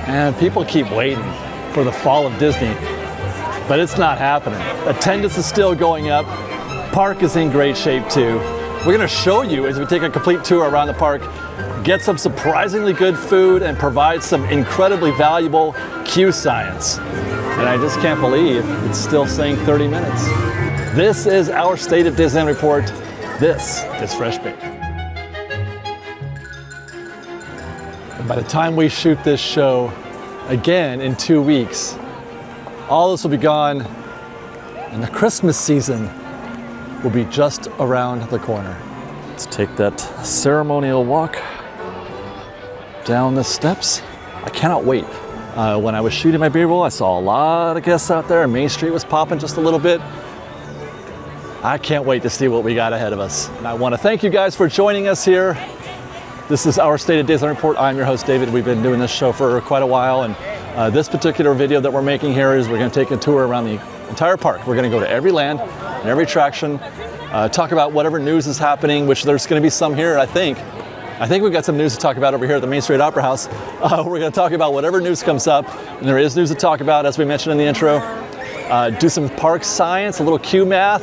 And people keep waiting for the fall of Disney, but it's not happening. Attendance is still going up. Park is in great shape too. We're gonna show you as we take a complete tour around the park, get some surprisingly good food and provide some incredibly valuable queue science. And I just can't believe it's still saying 30 minutes. This is our State of Disneyland report. This is Fresh Baked. And by the time we shoot this show again in 2 weeks, all this will be gone and the Christmas season will be just around the corner. Let's take that ceremonial walk down the steps. I cannot wait. When I was shooting my B-roll, I saw a lot of guests out there. Main Street was popping just a little bit. I can't wait to see what we got ahead of us. And I want to thank you guys for joining us here. This is our State of Disneyland report. I'm your host, David. We've been doing this show for quite a while, and this particular video that we're making here is we're going to take a tour around the entire park. We're going to go to every land and every attraction, talk about whatever news is happening, which there's going to be some here, I think. I think we've got some news to talk about over here at the Main Street Opera House. We're going to talk about whatever news comes up, and there is news to talk about, as we mentioned in the intro. Do some park science, a little queue math,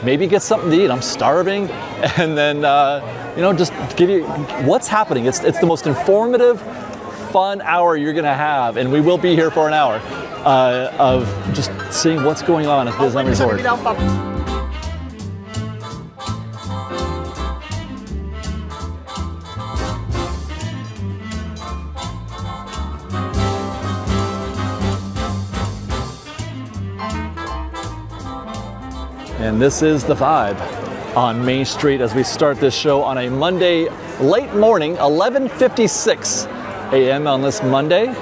maybe get something to eat. I'm starving, and then you know, just give you what's happening. It's the most informative, fun hour you're going to have, and we will be here for an hour of just seeing what's going on at Disneyland Resort. And this is the vibe on Main Street as we start this show on a Monday late morning, 11:56 a.m. on this Monday.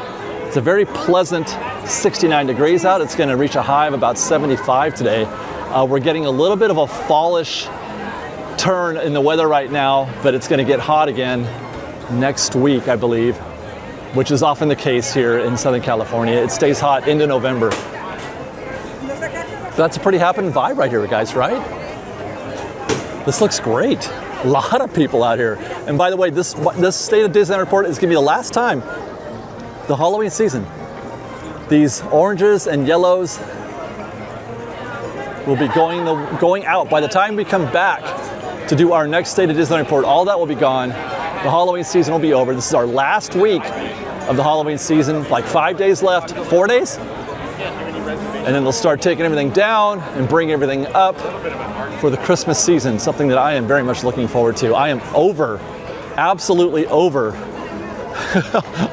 It's a very pleasant 69 degrees out. It's going to reach a high of about 75 today. We're getting a little bit of a fallish turn in the weather right now, but it's going to get hot again next week, I believe, which is often the case here in Southern California. It stays hot into November. That's a pretty happening vibe right here, guys, right? This looks great. A lot of people out here. And by the way, this State of Disneyland report is gonna be the last time the Halloween season. These oranges and yellows will be going out. By the time we come back to do our next State of Disneyland report, all that will be gone. The Halloween season will be over. This is our last week of the Halloween season, like 5 days left, 4 days? And then they'll start taking everything down and bring everything up for the Christmas season, something that I am very much looking forward to. I am absolutely over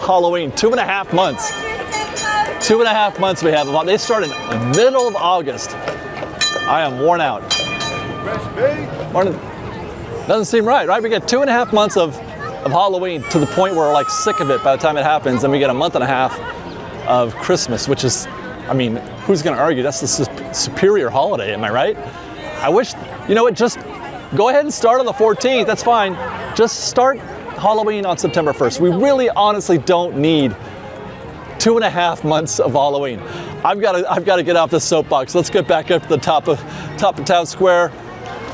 Halloween. 2.5 months. 2.5 months we have. They start in the middle of August. I am worn out. Doesn't seem right? We get 2.5 months of Halloween to the point where we're like sick of it by the time it happens, and we get a month and a half of Christmas, which is, I mean, who's going to argue? That's the superior holiday, am I right? I wish, you know what, just go ahead and start on the 14th, that's fine. Just start Halloween on September 1st. We really honestly don't need 2.5 months of Halloween. I've got to get off this soapbox. Let's get back up to the top of Town Square,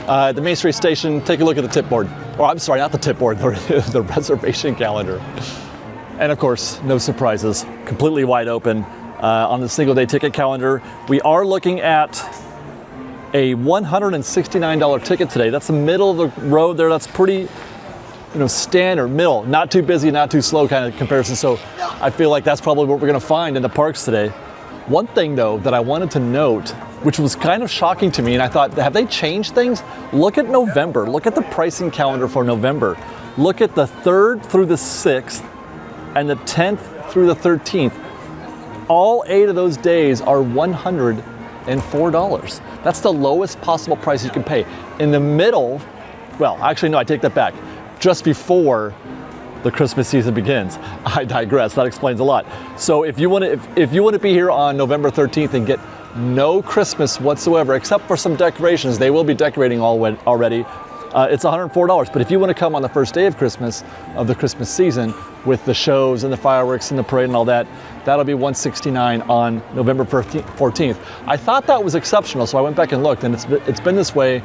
the Main Street Station, take a look at the tip board. Or I'm sorry, not the tip board, the reservation calendar. And of course, no surprises, completely wide open. On the single day ticket calendar, we are looking at a $169 ticket today. That's the middle of the road there. That's pretty, standard, middle, not too busy, not too slow kind of comparison. So I feel like that's probably what we're going to find in the parks today. One thing though that I wanted to note, which was kind of shocking to me, and I thought, have they changed things? Look at November. Look at the pricing calendar for November. Look at the 3rd through the 6th and the 10th through the 13th. All 8 of those days are $104. That's the lowest possible price you can pay. In the middle, well, actually, no, I take that back. Just before the Christmas season begins. I digress, that explains a lot. So if you want to be here on November 13th and get no Christmas whatsoever, except for some decorations, they will be decorating already, it's $104. But if you want to come on the first day of Christmas, of the Christmas season, with the shows and the fireworks and the parade and all that, that'll be $169 on November 14th. I thought that was exceptional, so I went back and looked, and it's been this way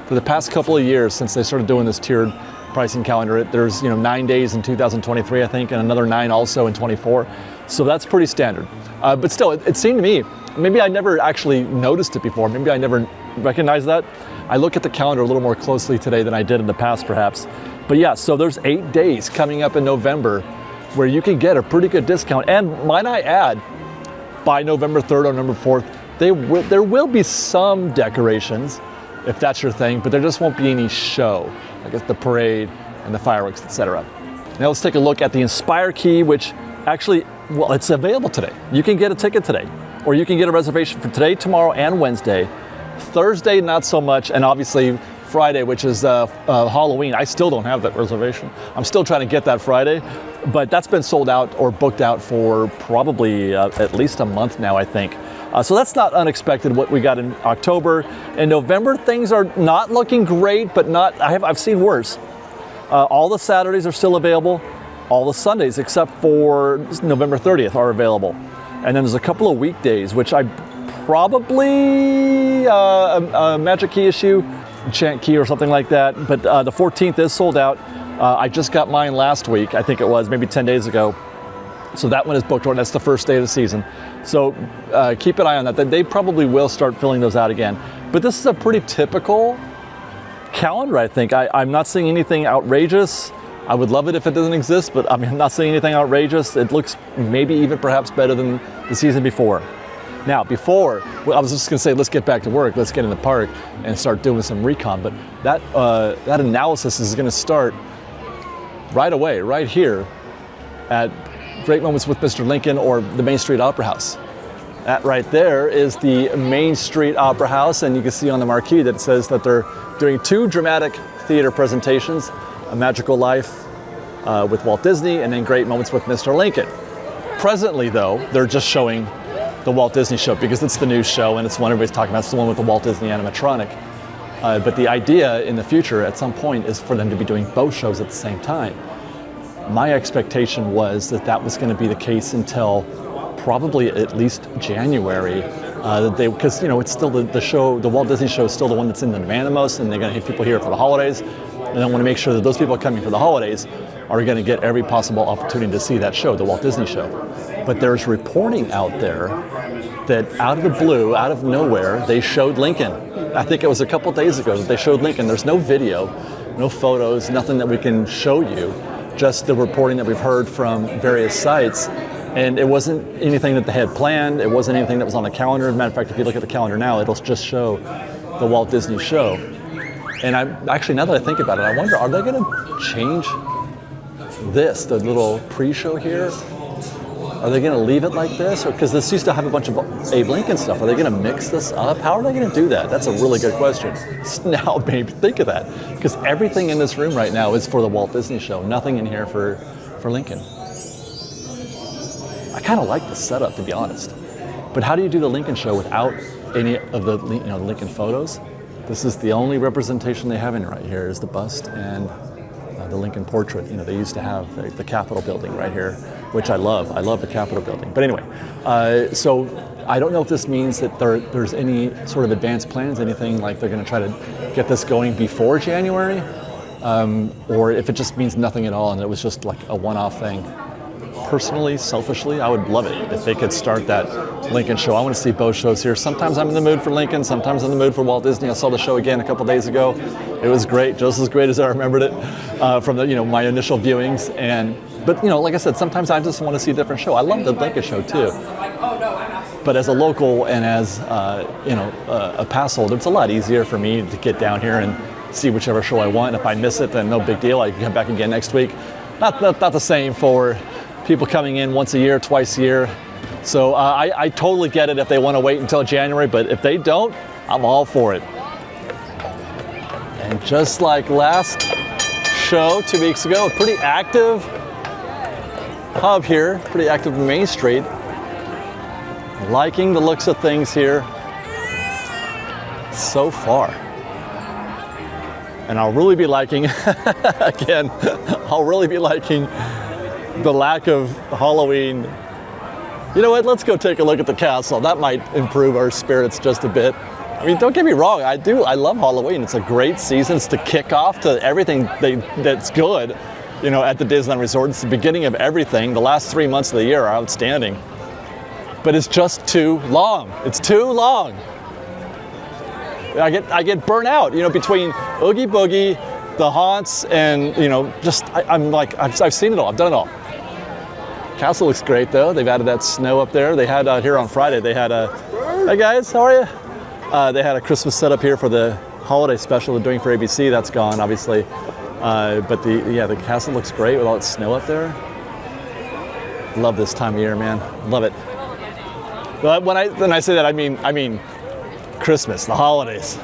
for the past couple of years since they started doing this tiered pricing calendar. There's 9 days in 2023, I think, and another 9 also in 24. So that's pretty standard. But still, it seemed to me, maybe I never actually noticed it before. Maybe I never recognized that. I look at the calendar a little more closely today than I did in the past, perhaps. But yeah, so there's 8 days coming up in November where you can get a pretty good discount. And might I add, by November 3rd or November 4th, there will be some decorations, if that's your thing, but there just won't be any show, like the parade and the fireworks, etc. Now let's take a look at the Inspire Key, which actually, well, it's available today. You can get a ticket today, or you can get a reservation for today, tomorrow, and Wednesday. Thursday, not so much, and obviously Friday, which is Halloween. I still don't have that reservation. I'm still trying to get that Friday, but that's been sold out or booked out for probably at least a month now, I think. So that's not unexpected what we got in October. In November, things are not looking great, but I've seen worse. All the Saturdays are still available. All the Sundays, except for November 30th, are available. And then there's a couple of weekdays, which I probably a Magic Key issue, Enchant Key or something like that. But the 14th is sold out. I just got mine last week, I think it was, maybe 10 days ago. So that one is booked, and that's the first day of the season. So keep an eye on that. They probably will start filling those out again. But this is a pretty typical calendar, I think. I'm not seeing anything outrageous. I would love it if it doesn't exist, but I'm not seeing anything outrageous. It looks maybe even perhaps better than the season before. Now, I was just gonna say, let's get back to work. Let's get in the park and start doing some recon. But that analysis is gonna start right away, right here at Great Moments with Mr. Lincoln or the Main Street Opera House. That right there is the Main Street Opera House, and you can see on the marquee that it says that they're doing 2 dramatic theater presentations, A Magical Life with Walt Disney, and then Great Moments with Mr. Lincoln. Presently, though, they're just showing the Walt Disney show because it's the new show and it's one everybody's talking about. It's the one with the Walt Disney animatronic. But the idea in the future at some point is for them to be doing both shows at the same time. My expectation was that was going to be the case until probably at least January, because it's still the show. The Walt Disney show is still the one that's in the demand the most, and they're going to have people here for the holidays. And I want to make sure that those people coming for the holidays are going to get every possible opportunity to see that show, the Walt Disney show. But there's reporting out there that out of the blue, out of nowhere, they showed Lincoln. I think it was a couple days ago that they showed Lincoln. There's no video, no photos, nothing that we can show you. Just the reporting that we've heard from various sites, and it wasn't anything that they had planned. It wasn't anything that was on the calendar. As a matter of fact, if you look at the calendar now, it'll just show the Walt Disney show. And actually, now that I think about it, I wonder, are they going to change this, the little pre-show here? Are they going to leave it like this? Or because this used to have a bunch of Abe Lincoln stuff, are they going to mix this up? How are they going to do that? That's a really good question. Now, maybe think of that, because everything in this room right now is for the Walt Disney show. Nothing in here for Lincoln. I kind of like the setup, to be honest. But how do you do the Lincoln show without any of the Lincoln photos? This is the only representation they have in right here is the bust and the Lincoln portrait. They used to have the Capitol building right here, which I love. I love the Capitol building. But anyway, so I don't know if this means that there's any sort of advanced plans, anything like they're going to try to get this going before January, or if it just means nothing at all and it was just like a one-off thing. Personally, selfishly, I would love it if they could start that Lincoln show. I want to see both shows here. Sometimes I'm in the mood for Lincoln, sometimes I'm in the mood for Walt Disney. I saw the show again a couple days ago. It was great, just as great as I remembered it from my initial viewings. But like I said, sometimes I just want to see a different show. I love the Lincoln show too. But as a local and as a pass holder, it's a lot easier for me to get down here and see whichever show I want. If I miss it, then no big deal. I can come back again next week. Not the same for people coming in once a year, twice a year. So I totally get it if they want to wait until January, but if they don't, I'm all for it. And just like last show 2 weeks ago, a pretty active hub here, pretty active Main Street. Liking the looks of things here so far. And I'll really be liking, again, I'll really be liking the lack of Halloween. You know what, let's go take a look at the castle. That might improve our spirits just a bit. I mean, don't get me wrong, I love Halloween. It's a great season. It's the kickoff to everything that's good, you know, at the Disneyland Resort. It's the beginning of everything. The last 3 months of the year are outstanding. But it's just too long. It's too long. I get burnt out, you know, between Oogie Boogie, the haunts, and, you know, just, I'm like, I've seen it all. I've done it all. Castle looks great, though. They've added that snow up there. They had out here on Friday, they had a, hey guys, how are you? They had a Christmas setup here for the holiday special they're doing for ABC. That's gone, obviously. But the castle looks great with all that snow up there. Love this time of year, man. Love it. But when I say that, I mean Christmas, the holidays.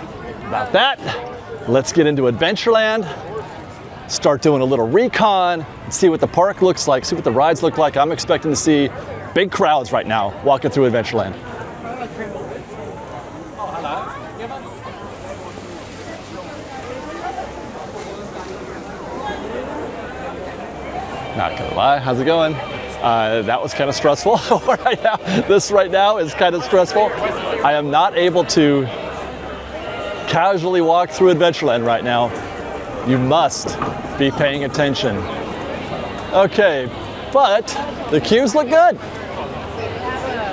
About that, let's get into Adventureland. Start doing a little recon, see what the park looks like, see what the rides look like. I'm expecting to see big crowds right now walking through Adventureland. Not gonna lie, how's it going? That was kind of stressful right now. This right now is kind of stressful. I am not able to casually walk through Adventureland right now. You must be paying attention. Okay, but the queues look good.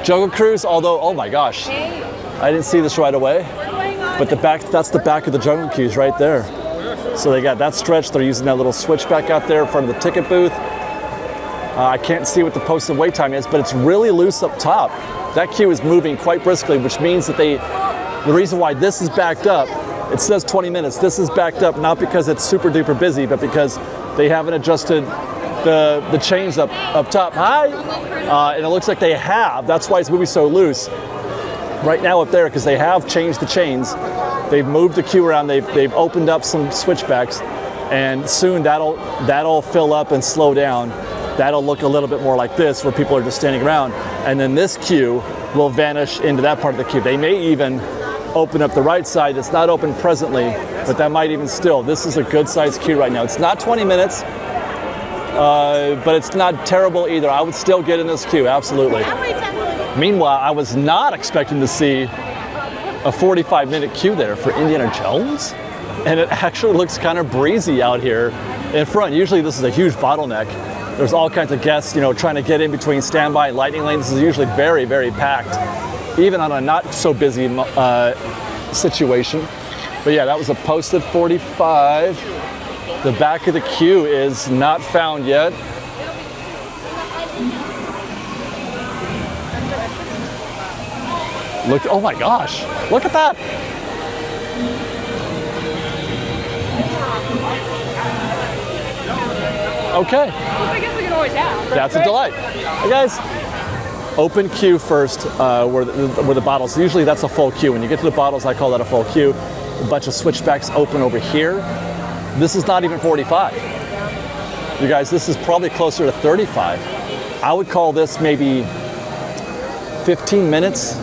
Jungle Cruise, although, oh my gosh, I didn't see this right away, but that's the back of the Jungle Cruise right there. So they got that stretch. They're using that little switchback out there in front of the ticket booth. I can't see what the posted wait time is, but it's really loose up top. That queue is moving quite briskly, which means that the reason why this is backed up, it says 20 minutes. This is backed up not because it's super duper busy, but because they haven't adjusted the chains up top. Hi! And it looks like they have. That's why it's moving so loose right now up there, because they have changed the chains. They've moved the queue around. They've opened up some switchbacks, and soon that'll fill up and slow down. That'll look a little bit more like this, where people are just standing around, and then this queue will vanish into that part of the queue. They may even open up the right side. It's not open presently, but that might even still. This is a good sized queue right now. It's not 20 minutes, but it's not terrible either. I would still get in this queue, absolutely. Meanwhile, I was not expecting to see a 45-minute queue there for Indiana Jones, and it actually looks kind of breezy out here in front. Usually this is a huge bottleneck. There's all kinds of guests, you know, trying to get in between standby and lightning lane. This is usually very, very packed, even on a not so busy situation. But yeah, that was a posted 45. The back of the queue is not found yet. Look, oh my gosh, look at that. Okay. I guess we can always have. That's a delight. Hey guys, open queue first where the bottles, usually that's a full queue. When you get to the bottles, I call that a full queue. A bunch of switchbacks open over here. This is not even 45. You guys, this is probably closer to 35. I would call this maybe 15 minutes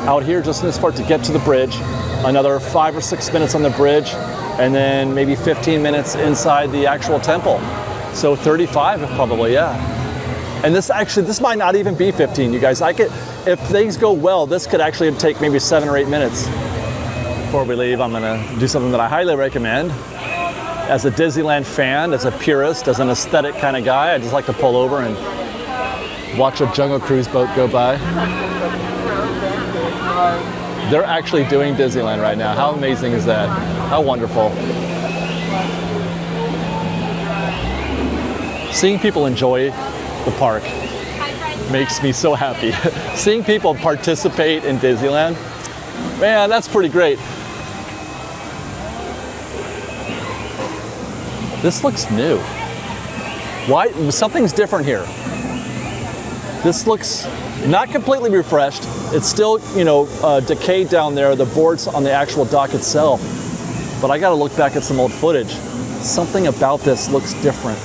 out here just in this part to get to the bridge. Another 5 or 6 minutes on the bridge, and then maybe 15 minutes inside the actual temple. So 35 probably, yeah. And this might not even be 15, you guys. If things go well, this could actually take maybe 7 or 8 minutes. Before we leave, I'm gonna do something that I highly recommend. As a Disneyland fan, as a purist, as an aesthetic kind of guy, I just like to pull over and watch a Jungle Cruise boat go by. They're actually doing Disneyland right now. How amazing is that? How wonderful. Seeing people enjoy the park makes me so happy. Seeing people participate in Disneyland, man, that's pretty great. This looks new. Why? Something's different here. This looks not completely refreshed. It's still, you know, decayed down there, the boards on the actual dock itself. But I gotta look back at some old footage. Something about this looks different.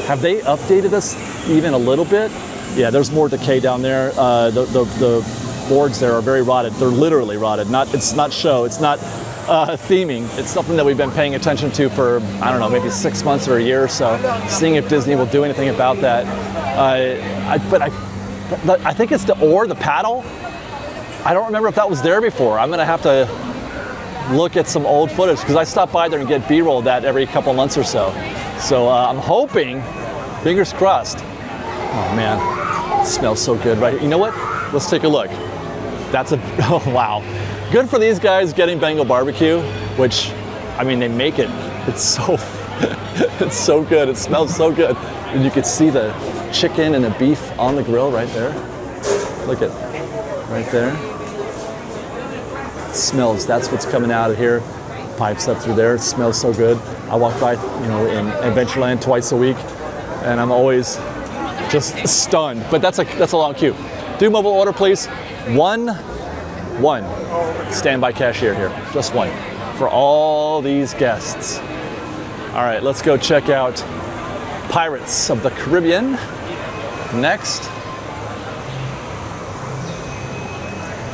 Have they updated this even a little bit? Yeah, there's more decay down there. The boards there are very rotted. They're literally rotted. It's not show, it's not theming. It's something that we've been paying attention to for, I don't know, maybe 6 months or a year or so, seeing if Disney will do anything about that. But I think it's the paddle. I don't remember if that was there before. I'm gonna have to look at some old footage because I stop by there and get B-roll of that every couple months or so. So I'm hoping, fingers crossed. Oh man, it smells so good right here. You know what? Let's take a look. That's a, oh wow. Good for these guys getting Bengal barbecue, which, I mean, they make it. It's so, it's so good. It smells so good. And you can see the chicken and the beef on the grill right there. Look at, right there. It smells, that's what's coming out of here. Pipes up through there, it smells so good. I walk by, you know, in Adventureland twice a week, and I'm always just stunned. But that's a long queue. Do mobile order, please. One standby cashier here, just one, for all these guests. All right, let's go check out Pirates of the Caribbean next.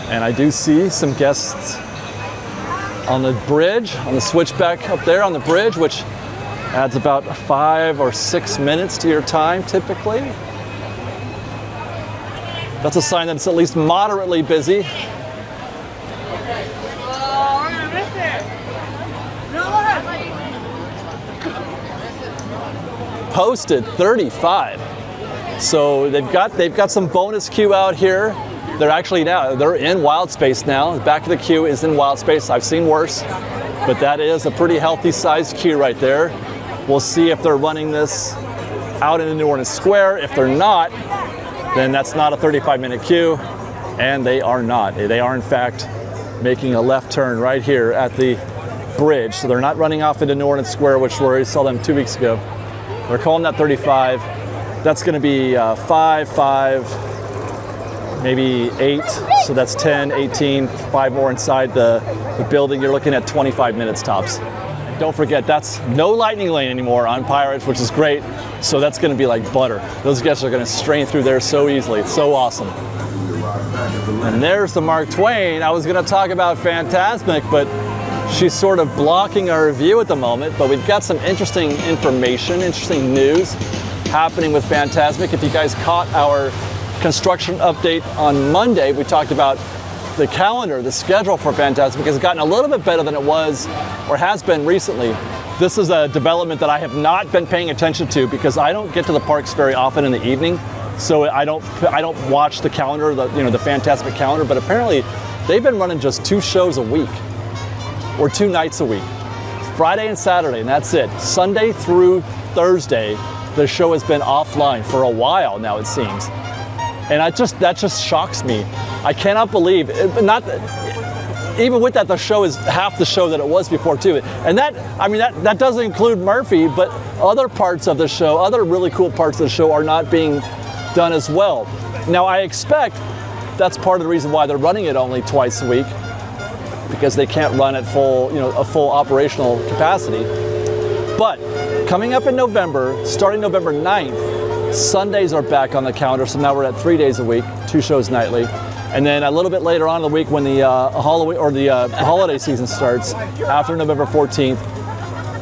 And I do see some guests on the bridge, on the switchback up there on the bridge, which adds about 5 or 6 minutes to your time typically. That's a sign that it's at least moderately busy. Posted 35. So they've got some bonus queue out here. They're in wild space now. The back of the queue is in wild space. I've seen worse, but that is a pretty healthy sized queue right there. We'll see if they're running this out in the New Orleans Square. If they're not, then that's not a 35-minute queue, and they are not. They are in fact making a left turn right here at the bridge. So they're not running off into New Orleans Square, which we already saw them 2 weeks ago. They're calling that 35. That's going to be 5, maybe 8, so that's 10, 18, 5 more inside the building. You're looking at 25 minutes tops. Don't forget, that's no lightning lane anymore on Pirates, which is great. So that's going to be like butter. Those guests are going to strain through there so easily. It's so awesome. And there's the Mark Twain. I was going to talk about Fantasmic, but she's sort of blocking our view at the moment. But we've got some interesting information, interesting news happening with Fantasmic. If you guys caught our construction update on Monday, we talked about the calendar, the schedule for Fantasmic has gotten a little bit better than it was or has been recently. This is a development that I have not been paying attention to because I don't get to the parks very often in the evening, so I don't watch the calendar, the Fantasmic calendar. But apparently, they've been running just 2 shows a week or 2 nights a week, Friday and Saturday, and that's it. Sunday through Thursday, the show has been offline for a while now, it seems. And that just shocks me. I cannot believe it. Even with that, the show is half the show that it was before too. And that doesn't include Murphy, but other parts of the show, other really cool parts of the show are not being done as well. Now I expect that's part of the reason why they're running it only twice a week, because they can't run at a full operational capacity. But coming up in November, starting November 9th, Sundays are back on the calendar, so now we're at 3 days a week, 2 shows nightly. And then a little bit later on in the week when the Halloween or the holiday season starts, after November 14th,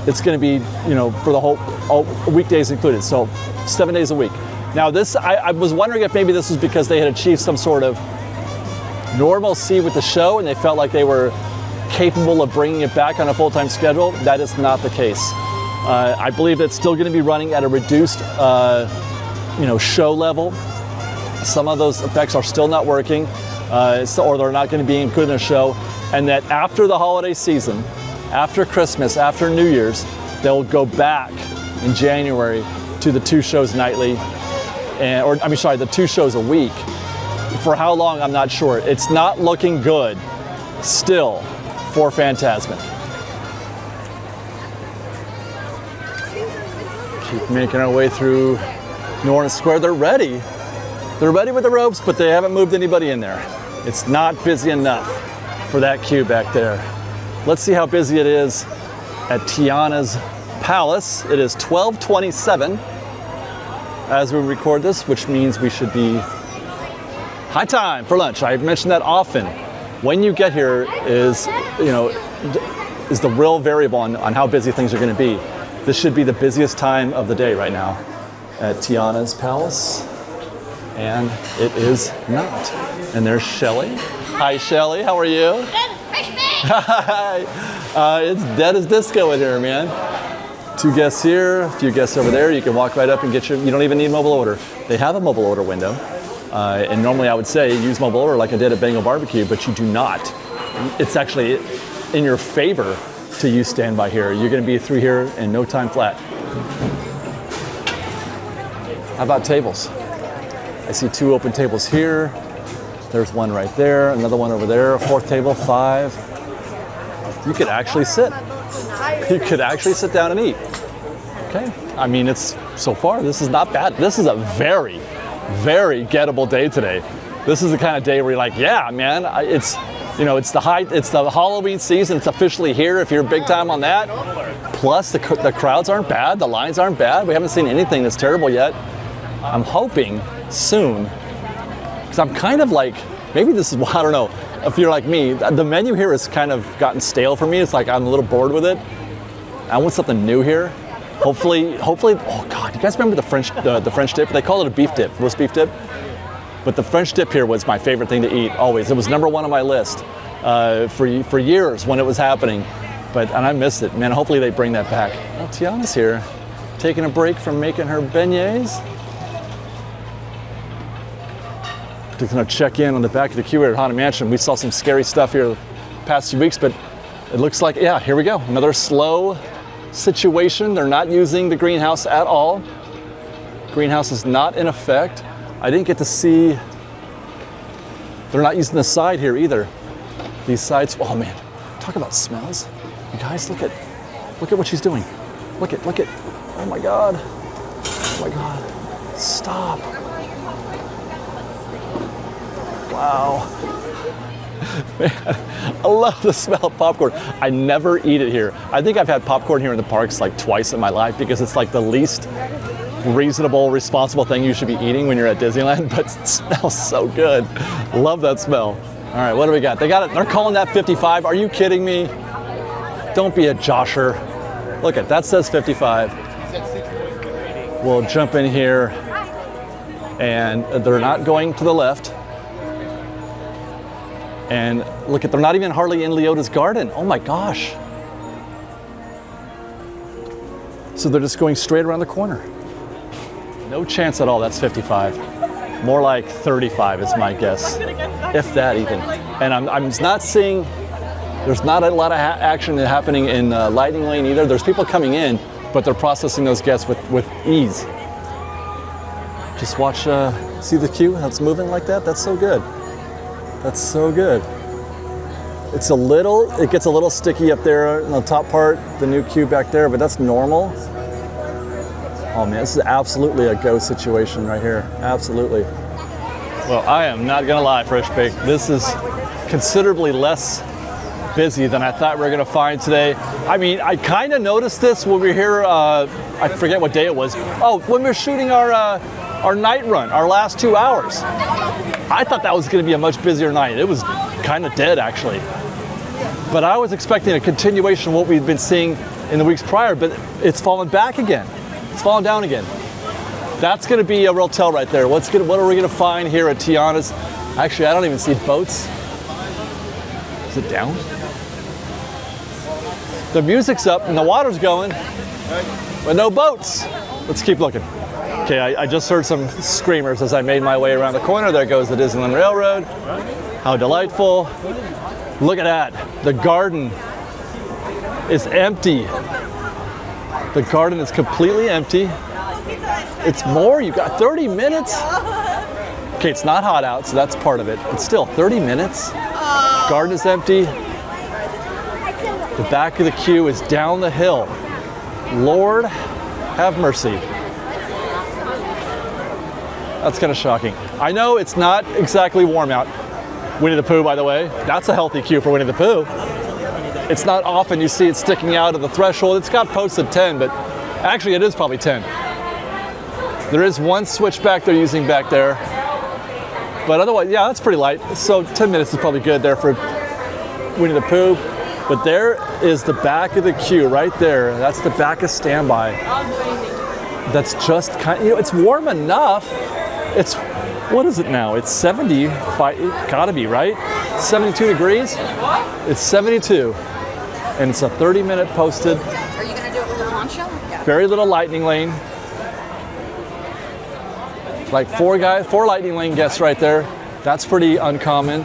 it's going to be, for the whole weekdays included, so 7 days a week. Now this, I was wondering if maybe this was because they had achieved some sort of normalcy with the show and they felt like they were capable of bringing it back on a full-time schedule. That is not the case. I believe it's still going to be running at a reduced show level. Some of those effects are still not working, or they're not going to be included in the show. And that after the holiday season, after Christmas, after New Year's, they'll go back in January to the 2 shows nightly, the 2 shows a week. For how long, I'm not sure. It's not looking good still for Fantasmic. Keep making our way through New Orleans Square. They're ready. They're ready with the ropes, but they haven't moved anybody in there. It's not busy enough for that queue back there. Let's see how busy it is at Tiana's Palace. It is 12:27 as we record this, which means we should be high time for lunch. I've mentioned that often. When you get here is the real variable on how busy things are going to be. This should be the busiest time of the day right now at Tiana's Palace. and it is not. And there's Shelly. Hi, Shelly. How are you? Good. Fresh meat. Hi. It's dead as disco in here, man. 2 guests here, a few guests over there. You can walk right up and get you don't even need mobile order. They have a mobile order window. And normally I would say use mobile order like I did at Bengal Barbecue, but you do not. It's actually in your favor to use standby here. You're gonna be through here in no time flat. How about tables? I see 2 open tables here. There's one right there, another one over there, a 4th table, 5. You could actually sit. You could actually sit down and eat. Okay, I mean, so far, this is not bad. This is a very, very gettable day today. This is the kind of day where you're like, yeah, man, it's the Halloween season. It's officially here if you're big time on that. Plus, the crowds aren't bad. The lines aren't bad. We haven't seen anything that's terrible yet. I'm hoping soon, because I'm kind of like, maybe this is, I don't know, if you're like me, the menu here has kind of gotten stale for me. It's like I'm a little bored with it. I want something new here. Hopefully, oh God, you guys remember the French dip? They call it a beef dip, roast beef dip. But the French dip here was my favorite thing to eat, always. It was #1 on my list for years when it was happening. And I missed it, man. Hopefully they bring that back. Well, Tiana's here, taking a break from making her beignets. Just gonna check in on the back of the queue here at Haunted Mansion. We saw some scary stuff here the past few weeks, but it looks like, yeah, here we go. Another slow situation. They're not using the greenhouse at all. Greenhouse is not in effect. I didn't get to see, they're not using the side here either. These sides, oh man, talk about smells. You guys, look at what she's doing. Look at, oh my God. Oh my God, stop. Wow. Man, I love the smell of popcorn. I never eat it here. I think I've had popcorn here in the parks like twice in my life because it's like the least reasonable, responsible thing you should be eating when you're at Disneyland, but it smells so good. Love that smell. All right, what do we got? They're calling that 55. Are you kidding me? Don't be a josher. Look at that, says 55. We'll jump in here, and they're not going to the left. And look at, they're not even hardly in Leota's garden. Oh my gosh. So they're just going straight around the corner. No chance at all, that's 55. More like 35 is my guess, if that even. And I'm not seeing, there's not a lot of action happening in Lightning Lane either. There's people coming in, but they're processing those guests with ease. Just watch, see the queue, how it's moving like that? That's so good. That's so good. It gets a little sticky up there in the top part, the new queue back there, but that's normal. Oh man, this is absolutely a go situation right here, absolutely. Well, I am not gonna lie, Fresh Baked. This is considerably less busy than I thought we were gonna find today. I mean, I kind of noticed this when we were here, I forget what day it was. Oh, when we were shooting our night run, our last 2 hours. I thought that was going to be a much busier night. It was kind of dead, actually. But I was expecting a continuation of what we'd been seeing in the weeks prior, but it's fallen back again. It's fallen down again. That's going to be a real tell right there. What are we going to find here at Tiana's? Actually, I don't even see boats. Is it down? The music's up and the water's going, but no boats. Let's keep looking. Okay, I just heard some screamers as I made my way around the corner. There goes the Disneyland Railroad. How delightful. Look at that. The garden is empty. The garden is completely empty. It's more, you got 30 minutes. Okay, it's not hot out, so that's part of it. But still, 30 minutes. Garden is empty. The back of the queue is down the hill. Lord have mercy. That's kind of shocking. I know it's not exactly warm out. Winnie the Pooh, by the way. That's a healthy queue for Winnie the Pooh. It's not often you see it sticking out of the threshold. It's got posted 10, but actually it is probably 10. There is one switchback they're using back there. But otherwise, yeah, that's pretty light. So 10 minutes is probably good there for Winnie the Pooh. But there is the back of the queue right there. That's the back of standby. That's just kind of, it's warm enough. What is it now? It's 70, it gotta be, right? 72 degrees? It's 72. And it's a 30-minute posted. Are you gonna do it with a launch show? Yeah. Very little lightning lane. Like four lightning lane guests right there. That's pretty uncommon.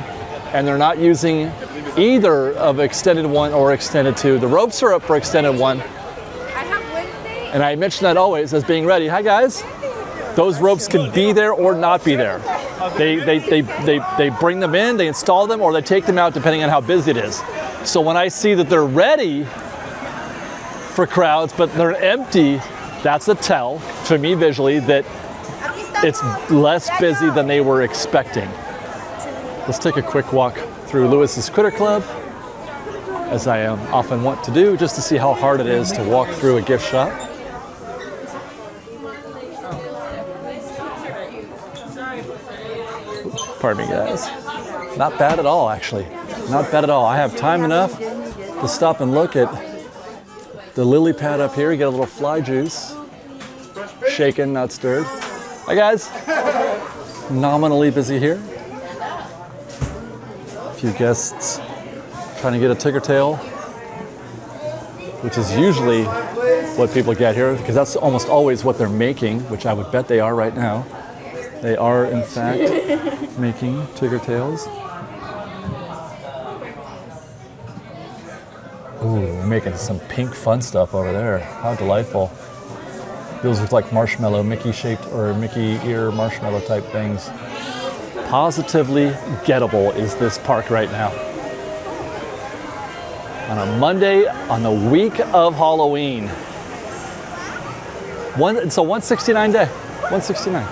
And they're not using either of extended 1 or extended 2. The ropes are up for extended 1. I have Wednesday. And I mention that always as being ready. Hi guys. Those ropes can be there or not be there. They bring them in, they install them, or they take them out depending on how busy it is. So when I see that they're ready for crowds, but they're empty, that's a tell to me visually that it's less busy than they were expecting. Let's take a quick walk through Lewis's Critter Club, as I often want to do, just to see how hard it is to walk through a gift shop. Pardon me, guys. Not bad at all, actually. Not bad at all. I have time enough to stop and look at the lily pad up here. You get a little fly juice. Shaken, not stirred. Hi, guys. Nominally busy here. A few guests trying to get a ticker tail, which is usually what people get here, because that's almost always what they're making, which I would bet they are right now. They are, in fact, making ticker tails. Ooh, making some pink fun stuff over there. How delightful. Those look like marshmallow, Mickey-shaped or Mickey ear marshmallow type things. Positively gettable is this park right now. On a Monday, on the week of Halloween. It's a 169 day, 169.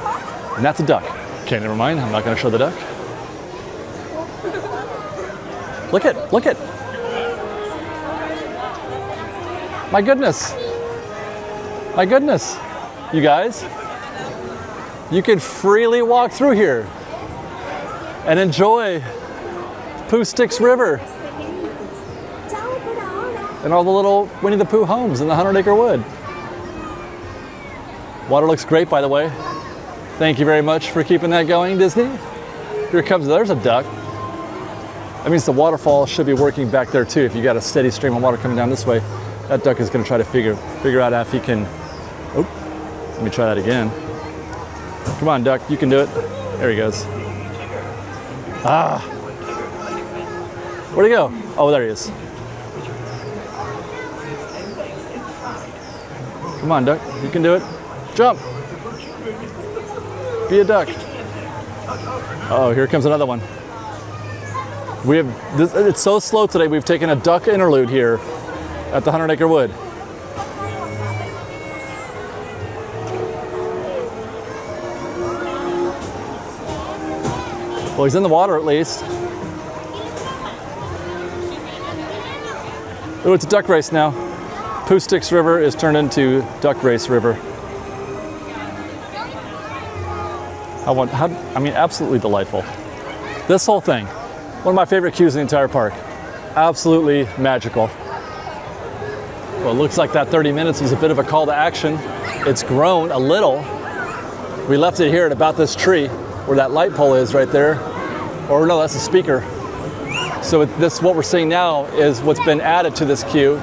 And that's a duck. Okay, never mind, I'm not gonna show the duck. Look it. My goodness, you guys. You can freely walk through here and enjoy Pooh Sticks River and all the little Winnie the Pooh homes in the 100-acre wood. Water looks great, by the way. Thank you very much for keeping that going, Disney. Here comes, there's a duck. That means the waterfall should be working back there too. If you got a steady stream of water coming down this way, that duck is gonna try to figure out if he can, let me try that again. Come on, duck, you can do it. There he goes. Where'd he go? Oh, there he is. Come on, duck, you can do it. Jump. Be a duck. Oh, here comes another one. It's so slow today, we've taken a duck interlude here at the 100-acre wood. Well, he's in the water at least. Oh, it's a duck race now. Pooh Sticks River is turned into Duck Race River. Absolutely delightful. This whole thing, one of my favorite queues in the entire park. Absolutely magical. Well, it looks like that 30 minutes was a bit of a call to action. It's grown a little. We left it here at about this tree where that light pole is right there. Or no, that's a speaker. So what we're seeing now is what's been added to this queue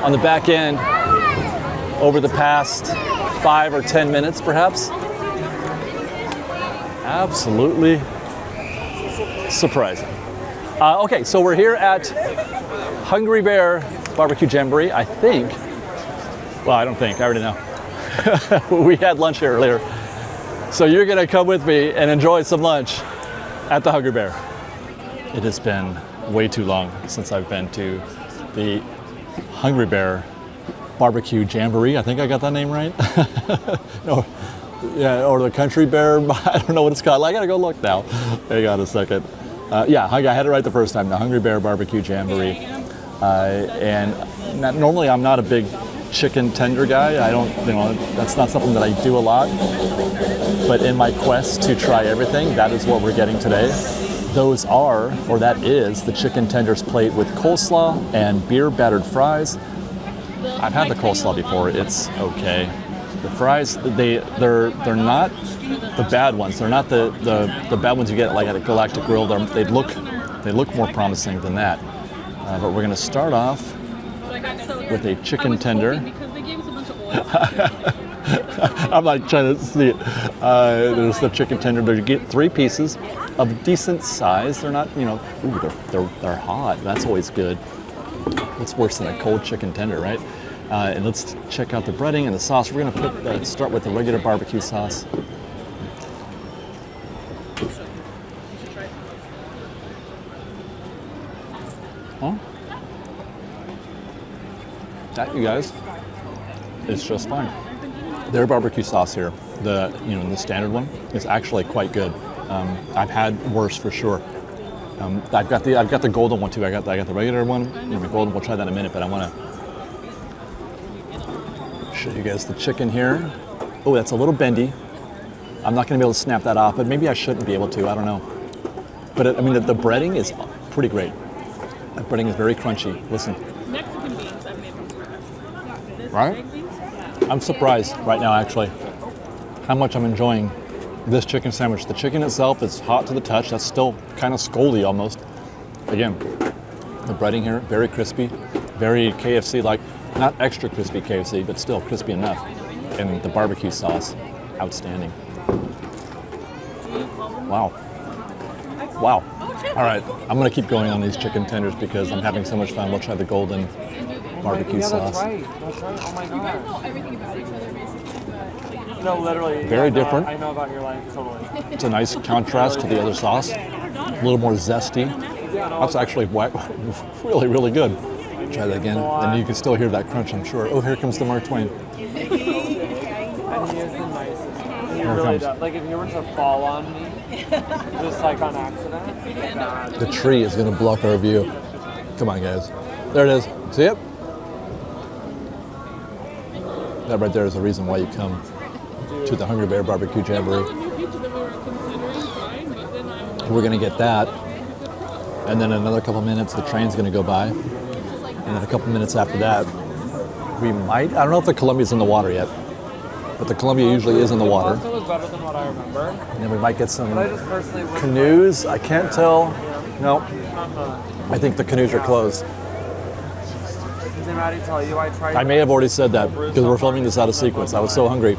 on the back end over the past 5 or 10 minutes, perhaps. Absolutely surprising. Okay, so we're here at Hungry Bear Barbecue Jamboree, I think. Well, I don't think, I already know. We had lunch here earlier. So you're gonna come with me and enjoy some lunch at the Hungry Bear. It has been way too long since I've been to the Hungry Bear Barbecue Jamboree. I think I got that name right. No. Yeah, or the Country Bear, I don't know what it's called. I gotta go look now. Hang on a second. Yeah, I had it right the first time, the Hungry Bear Barbecue Jamboree. Normally I'm not a big chicken tender guy. That's not something that I do a lot. But in my quest to try everything, that is what we're getting today. That is the chicken tenders plate with coleslaw and beer battered fries. I've had the coleslaw before, it's okay. The fries, they're not the bad ones. They're not the bad ones you get like at a Galactic Grill. They look more promising than that. But we're gonna start off with a chicken tender. I'm like trying to see it. There's the chicken tender. You get 3 pieces of decent size. They're not, ooh, they're hot. That's always good. What's worse than a cold chicken tender, right? And let's check out the breading and the sauce. We're gonna start with the regular barbecue sauce. Huh? That, you guys, is just fine. Their barbecue sauce here, the standard one, is actually quite good. I've had worse for sure. I've got the golden one too. I got the regular one. The golden. We'll try that in a minute, but I want to show you guys the chicken here. Oh, that's a little bendy. I'm not going to be able to snap that off, but maybe I shouldn't be able to. I don't know. But I mean, the breading is pretty great. The breading is very crunchy. Listen. Mexican beans I've made before. Right? I'm surprised right now, actually, how much I'm enjoying this chicken sandwich. The chicken itself is hot to the touch. That's still kind of scoldy almost. Again, the breading here, very crispy, very KFC-like. Not extra crispy KFC, but still crispy enough. And the barbecue sauce, outstanding. Wow. Wow. All right, I'm gonna keep going on these chicken tenders because I'm having so much fun. We'll try the golden barbecue sauce. That's right. Oh my god. You guys know everything about each other, basically. But No, literally. Very different. I know about your life, totally. It's a nice contrast to the other sauce. A little more zesty. That's actually really, really good. Try that again, and you can still hear that crunch, I'm sure. Oh, here comes the Mark Twain. And he is the nicest. He Here it really comes. does. Like, if you were to fall on me, just like on accident. The tree is going to block our view. Come on, guys. There it is. See it? That right there is the reason why you come to the Hungry Bear Barbecue Jamboree. We're going to get that. And then in another couple minutes, the train's going to go by. And then a couple minutes after that, we might, I don't know if the Columbia's in the water yet, but the Columbia usually is in the water. It was better than what I remember. And then we might get some But I just personally wouldn't canoes. I can't tell. No, like, I think the canoes are closed. did Maddie tell you I tried? I may have already said that because we're filming this out of sequence. I was so hungry.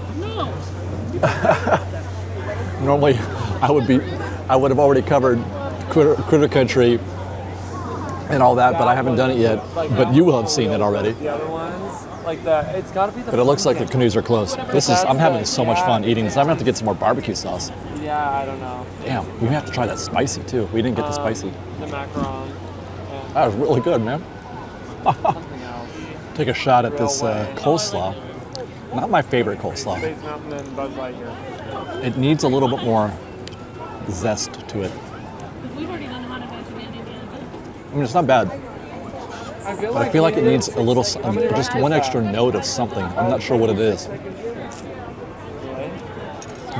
Normally, I would have already covered Critter Country and all that, but I haven't done it yet. But you will have seen it already. The other ones, like it's got to be the. But it looks like the pumpkin. canoes are closed. I'm having so much fun eating this. I'm gonna have to get some more barbecue sauce. Yeah, I don't know. Damn, we have to try that spicy too. We didn't get the spicy. The macaron. That was really good, man. Something else. Take a shot at this Real way. coleslaw. Not my favorite coleslaw. Space Mountain and Buzz Lightyear. It needs a little bit more zest to it. We've already done them on Adventureland, Indiana. I mean, it's not bad, but I feel like it needs a little, just one extra note of something. I'm not sure what it is,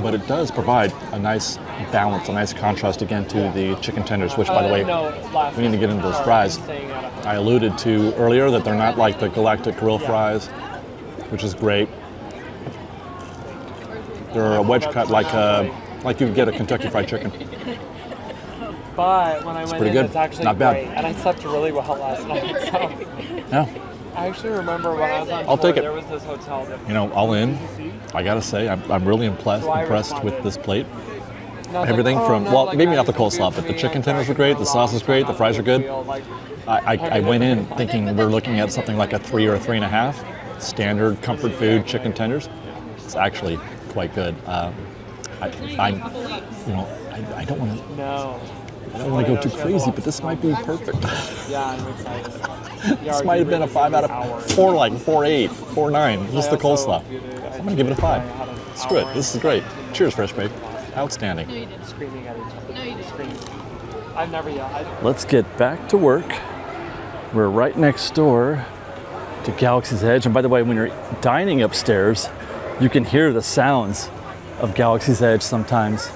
but it does provide a nice balance, a nice contrast again to the chicken tenders, which, by the way, we need to get into those fries. I alluded to earlier that they're not like the Galactic Grill fries, which is great. They're a wedge cut like you would get a Kentucky Fried Chicken. But when I went pretty in, good. it's actually Not bad. great. And I slept really well last night. So Yeah, I actually remember when I was on I'll tour, take it. there was this hotel that all in. I gotta say, I'm really impressed with this plate. Everything from, well, maybe not the coleslaw, but the chicken tenders were great, the sauce is great, the fries are good. I went in thinking we're looking at something like a 3 or a 3.5, standard comfort food chicken tenders. It's actually quite good. I don't want to. No. I don't want to go too crazy, but this might be perfect. Yeah, I'm excited. This might have been a 5 out of 4, like 4.8, 4.9. Just the coleslaw. I'm gonna give it a 5. It's good. This is great. Cheers, Fresh Babe. Outstanding. Screaming at each other. No, you didn't. Screaming. I've never yelled. Let's get back to work. We're right next door to Galaxy's Edge. And by the way, when you're dining upstairs, you can hear the sounds of Galaxy's Edge sometimes.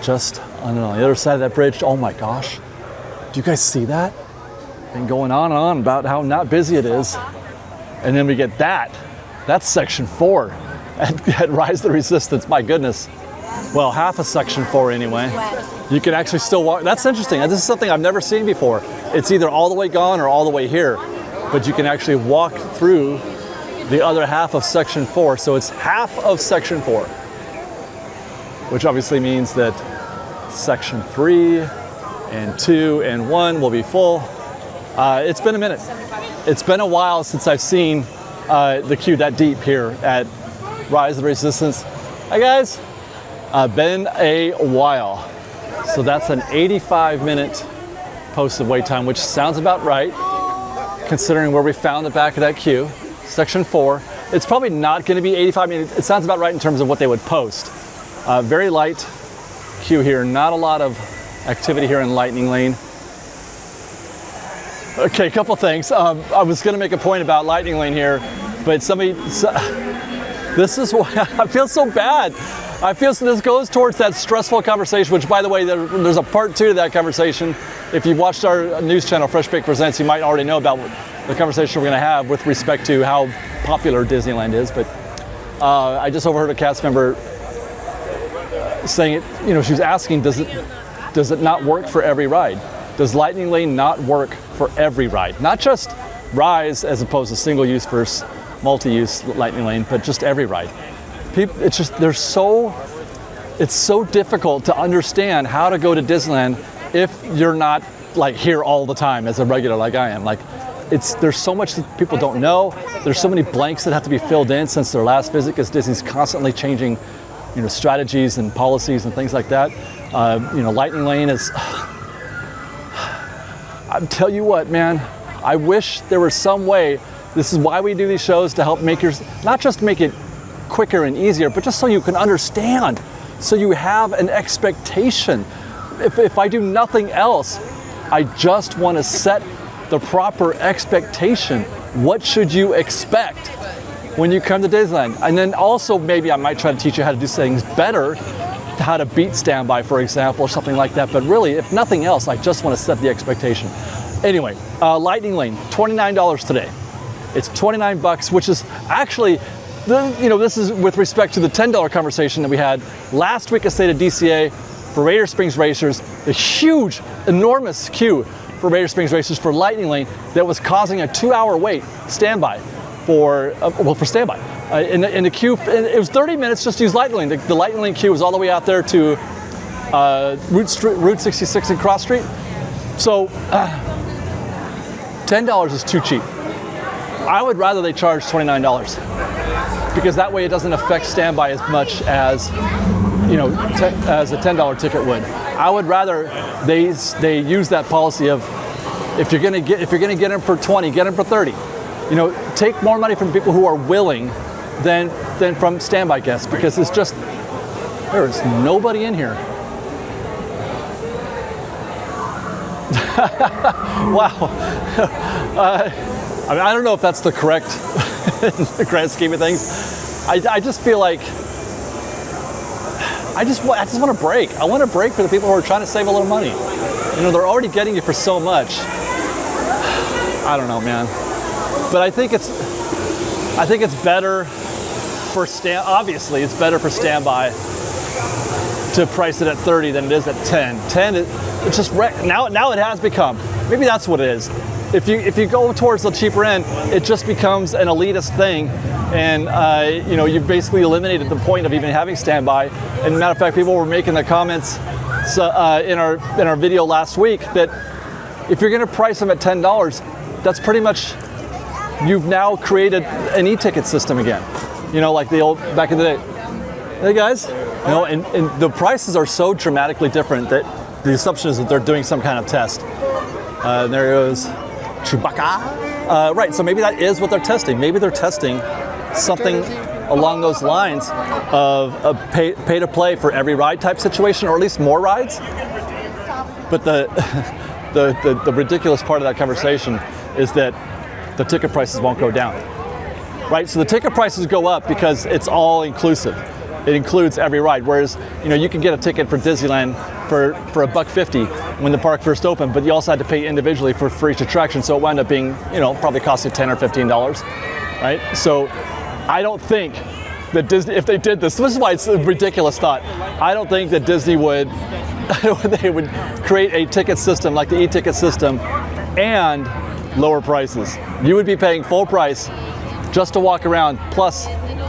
Just on the other side of that bridge. Oh my gosh. Do you guys see that? Been going on and on about how not busy it is. And then we get that That's section 4 at Rise of the Resistance. My goodness. Well, half of section 4 anyway. You can actually still walk. That's interesting. This is something I've never seen before. It's either all the way gone or all the way here, but you can actually walk through the other half of section 4. So it's half of section 4, which obviously means that section 3 and 2 and 1 will be full. It's been a minute. It's been a while since I've seen the queue that deep here at Rise of the Resistance. Hi guys. Been a while. So that's an 85-minute posted wait time, which sounds about right, considering where we found the back of that queue, section 4. It's probably not going to be 85 minutes. It sounds about right in terms of what they would post. Very light queue here. Not a lot of activity here in Lightning Lane. Okay, a couple things. I was going to make a point about Lightning Lane here, but this is why I feel so bad. I feel so this goes towards that stressful conversation, which, by the way, there's a part 2 to that conversation. If you've watched our news channel, Fresh Baked Presents, you might already know about the conversation we're going to have with respect to how popular Disneyland is. But I just overheard a cast member saying it. You know, she was asking, does it not work for every ride? Does Lightning Lane not work for every ride? Not just Rise as opposed to single-use versus multi-use Lightning Lane, but just every ride. It's just it's so difficult to understand how to go to Disneyland if you're not like here all the time as a regular like I am. Like there's so much that people don't know. There's so many blanks that have to be filled in since their last visit, because Disney's constantly changing, you know, strategies and policies and things like that. You know, Lightning Lane is. I tell you what, man. I wish there was some way. This is why we do these shows, to help make not just make it quicker and easier, but just so you can understand, so you have an expectation. If I do nothing else, I just want to set the proper expectation. What should you expect when you come to Disneyland? And then also maybe I might try to teach you how to do things better, how to beat standby, for example, or something like that. But really, if nothing else, I just want to set the expectation. Anyway, Lightning Lane, $29 today. It's $29, which is actually, you know, this is with respect to the $10 conversation that we had last week at State of DCA for Radiator Springs Racers, the huge, enormous queue for Radiator Springs Racers for Lightning Lane that was causing a 2-hour wait standby for standby. In the queue, it was 30 minutes just to use Lightning Lane. The Lightning Lane queue was all the way out there to Route 66 and Cross Street. So $10 is too cheap. I would rather they charge $29, because that way it doesn't affect standby as much as, you know, as a $10 ticket would. I would rather they use that policy of, if you're gonna get them for 20, get them for 30. You know, take more money from people who are willing than from standby guests, because it's just, there is nobody in here. Wow. I mean, I don't know if that's the correct the grand scheme of things. I just feel like I just want a break. I want a break for the people who are trying to save a little money. You know, they're already getting you for so much. I don't know, man. But I think it's better for obviously it's better for standby to price it at 30 than it is at 10. 10 it's just now it has become, maybe that's what it is. If you go towards the cheaper end, it just becomes an elitist thing, and you know, you've basically eliminated the point of even having standby. And matter of fact, people were making the comments in our video last week that if you're going to price them at $10, that's pretty much, you've now created an e-ticket system again. You know, like the old back in the day. Hey guys, you know, and the prices are so dramatically different that the assumption is that they're doing some kind of test. There goes Chewbacca. Right, so maybe that is what they're testing. Maybe they're testing something along those lines of a pay to play for every ride type situation, or at least more rides. But the ridiculous part of that conversation is that the ticket prices won't go down. Right, so the ticket prices go up because it's all inclusive. It includes every ride. Whereas, you know, you can get a ticket for Disneyland for $1.50 when the park first opened, but you also had to pay individually for each attraction. So it wound up being, you know, probably costing $10 or $15, right? So I don't think that Disney, if they did this is why it's a ridiculous thought. I don't think that Disney would, they would create a ticket system like the e-ticket system and lower prices. You would be paying full price just to walk around, plus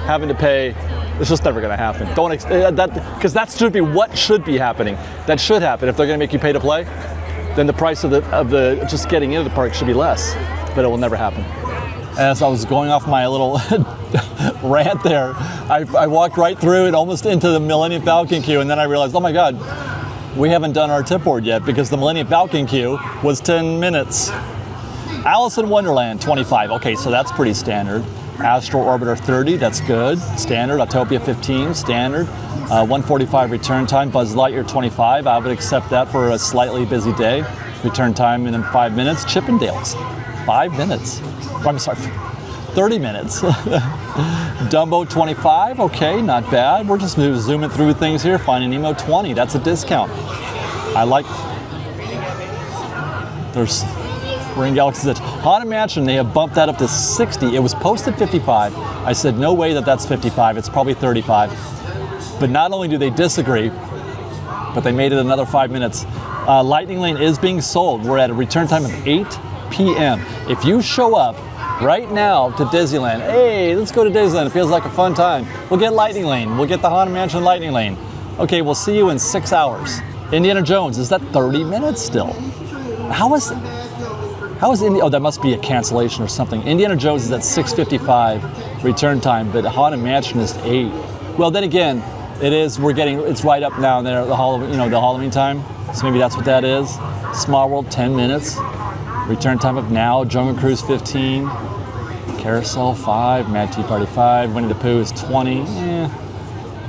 having to pay. It's just never going to happen. Don't because that should be what should be happening. That should happen. If they're going to make you pay to play, then the price of the just getting into the park should be less. But it will never happen. As I was going off my little rant there, I walked right through it, almost into the Millennium Falcon queue, and then I realized, oh my God, we haven't done our tip board yet because the Millennium Falcon queue was 10 minutes. Alice in Wonderland, 25. Okay, so that's pretty standard. Astral Orbiter, 30. That's good. Standard. Autopia, 15. Standard. 1:45 return time. Buzz Lightyear, 25. I would accept that for a slightly busy day. Return time in 5 minutes. Chippendales, 5 minutes. I'm sorry, 30 minutes. Dumbo, 25. Okay, not bad. We're just zooming through things here. Finding Nemo, 20. That's a discount. I like. There's. We're in Galaxy's Edge. Haunted Mansion, they have bumped that up to 60. It was posted 55. I said, no way that's 55. It's probably 35. But not only do they disagree, but they made it another 5 minutes. Lightning Lane is being sold. We're at a return time of 8 p.m. If you show up right now to Disneyland, hey, let's go to Disneyland. It feels like a fun time. We'll get Lightning Lane. We'll get the Haunted Mansion Lightning Lane. Okay, we'll see you in 6 hours. Indiana Jones, is that 30 minutes still? How is Indiana? Oh, that must be a cancellation or something. Indiana Jones is at 6:55 return time, but Haunted Mansion is 8. Well, then again, it's right up now there, the Halloween time. So maybe that's what that is. Small World, 10 minutes. Return time of now. Jungle Cruise, 15. Carousel, 5. Mad Tea Party, 5. Winnie the Pooh is 20.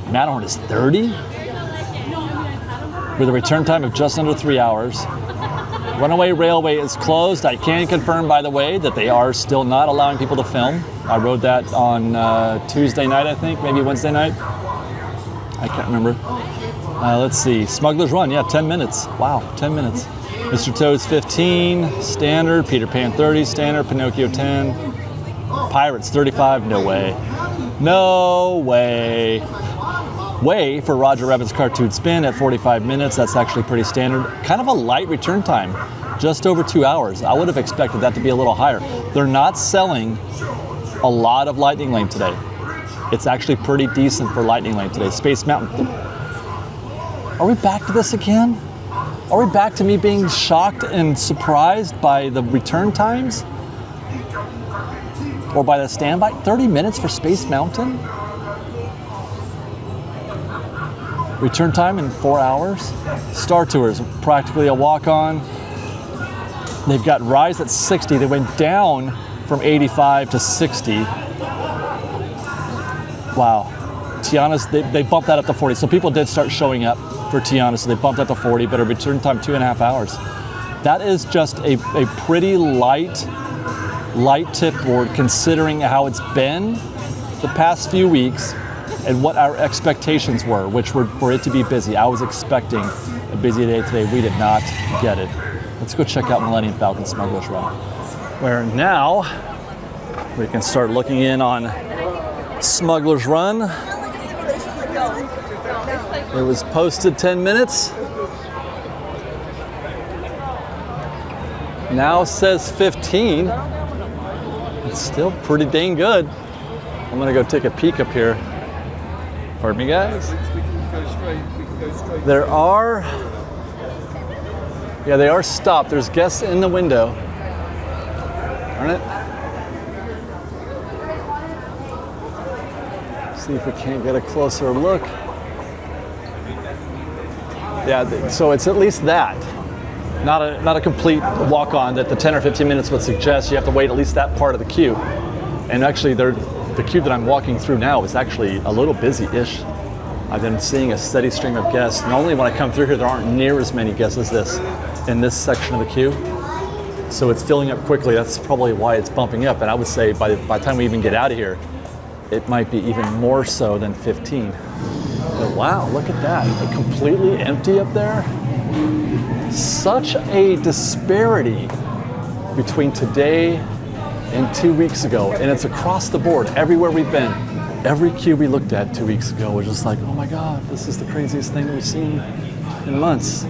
Matterhorn is 30. With a return time of just under 3 hours. Runaway Railway is closed. I can confirm, by the way, that they are still not allowing people to film. I rode that on Tuesday night, I think, maybe Wednesday night. I can't remember. Let's see. Smuggler's Run, 10 minutes. Wow, 10 minutes. Mr. Toad's 15, standard. Peter Pan, 30, standard. Pinocchio, 10. Pirates, 35. No way. No way. Way for Roger Rabbit's Cartoon Spin at 45 minutes. That's actually pretty standard. Kind of a light return time, just over 2 hours. I would have expected that to be a little higher. They're not selling a lot of Lightning Lane today. It's actually pretty decent for Lightning Lane today. Space Mountain. Are we back to this again? Are we back to me being shocked and surprised by the return times? Or by the standby? 30 minutes for Space Mountain? Return time in 4 hours. Star Tours, practically a walk-on. They've got Rise at 60. They went down from 85 to 60. Wow. Tiana's, they bumped that up to 40. So people did start showing up for Tiana, so they bumped that to 40, but a return time 2.5 hours. That is just a pretty light tip board considering how it's been the past few weeks and what our expectations were, which were for it to be busy. I was expecting a busy day today. We did not get it. Let's go check out Millennium Falcon Smuggler's Run, where now we can start looking in on Smuggler's Run. It was posted 10 minutes. Now says 15. It's still pretty dang good. I'm gonna go take a peek up here. Pardon me, guys. There are, they are stopped. There's guests in the window. Aren't it? See if we can't get a closer look. Yeah, so it's at least that. Not a complete walk-on that the 10 or 15 minutes would suggest. You have to wait at least that part of the queue. And actually, the queue that I'm walking through now is actually a little busy-ish. I've been seeing a steady stream of guests. Normally when I come through here, there aren't near as many guests as this in this section of the queue. So it's filling up quickly. That's probably why it's bumping up. And I would say by the time we even get out of here, it might be even more so than 15. But wow, look at that. Completely empty up there. Such a disparity between today And 2 weeks ago, and it's across the board, everywhere we've been, every queue we looked at 2 weeks ago was just like, oh my God, this is the craziest thing we've seen in months.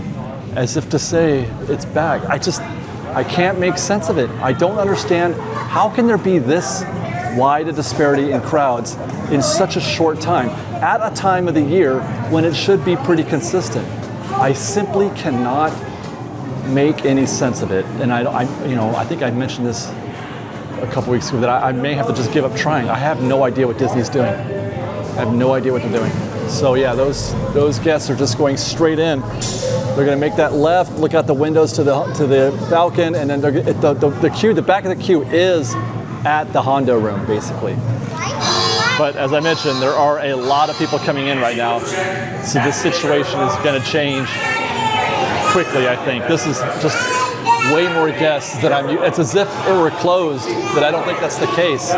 As if to say, it's back. I can't make sense of it. I don't understand, how can there be this wide a disparity in crowds in such a short time, at a time of the year when it should be pretty consistent? I simply cannot make any sense of it. And I think I mentioned this a couple weeks ago, that I may have to just give up trying. I have no idea what Disney's doing. I have no idea what they're doing. So yeah, those guests are just going straight in. They're going to make that left, look out the windows to the Falcon, and then the queue, the back of the queue is at the Hondo room, basically. But as I mentioned, there are a lot of people coming in right now, so this situation is going to change quickly, I think. This is just way more guests than it's as if it were closed, but I don't think that's the case.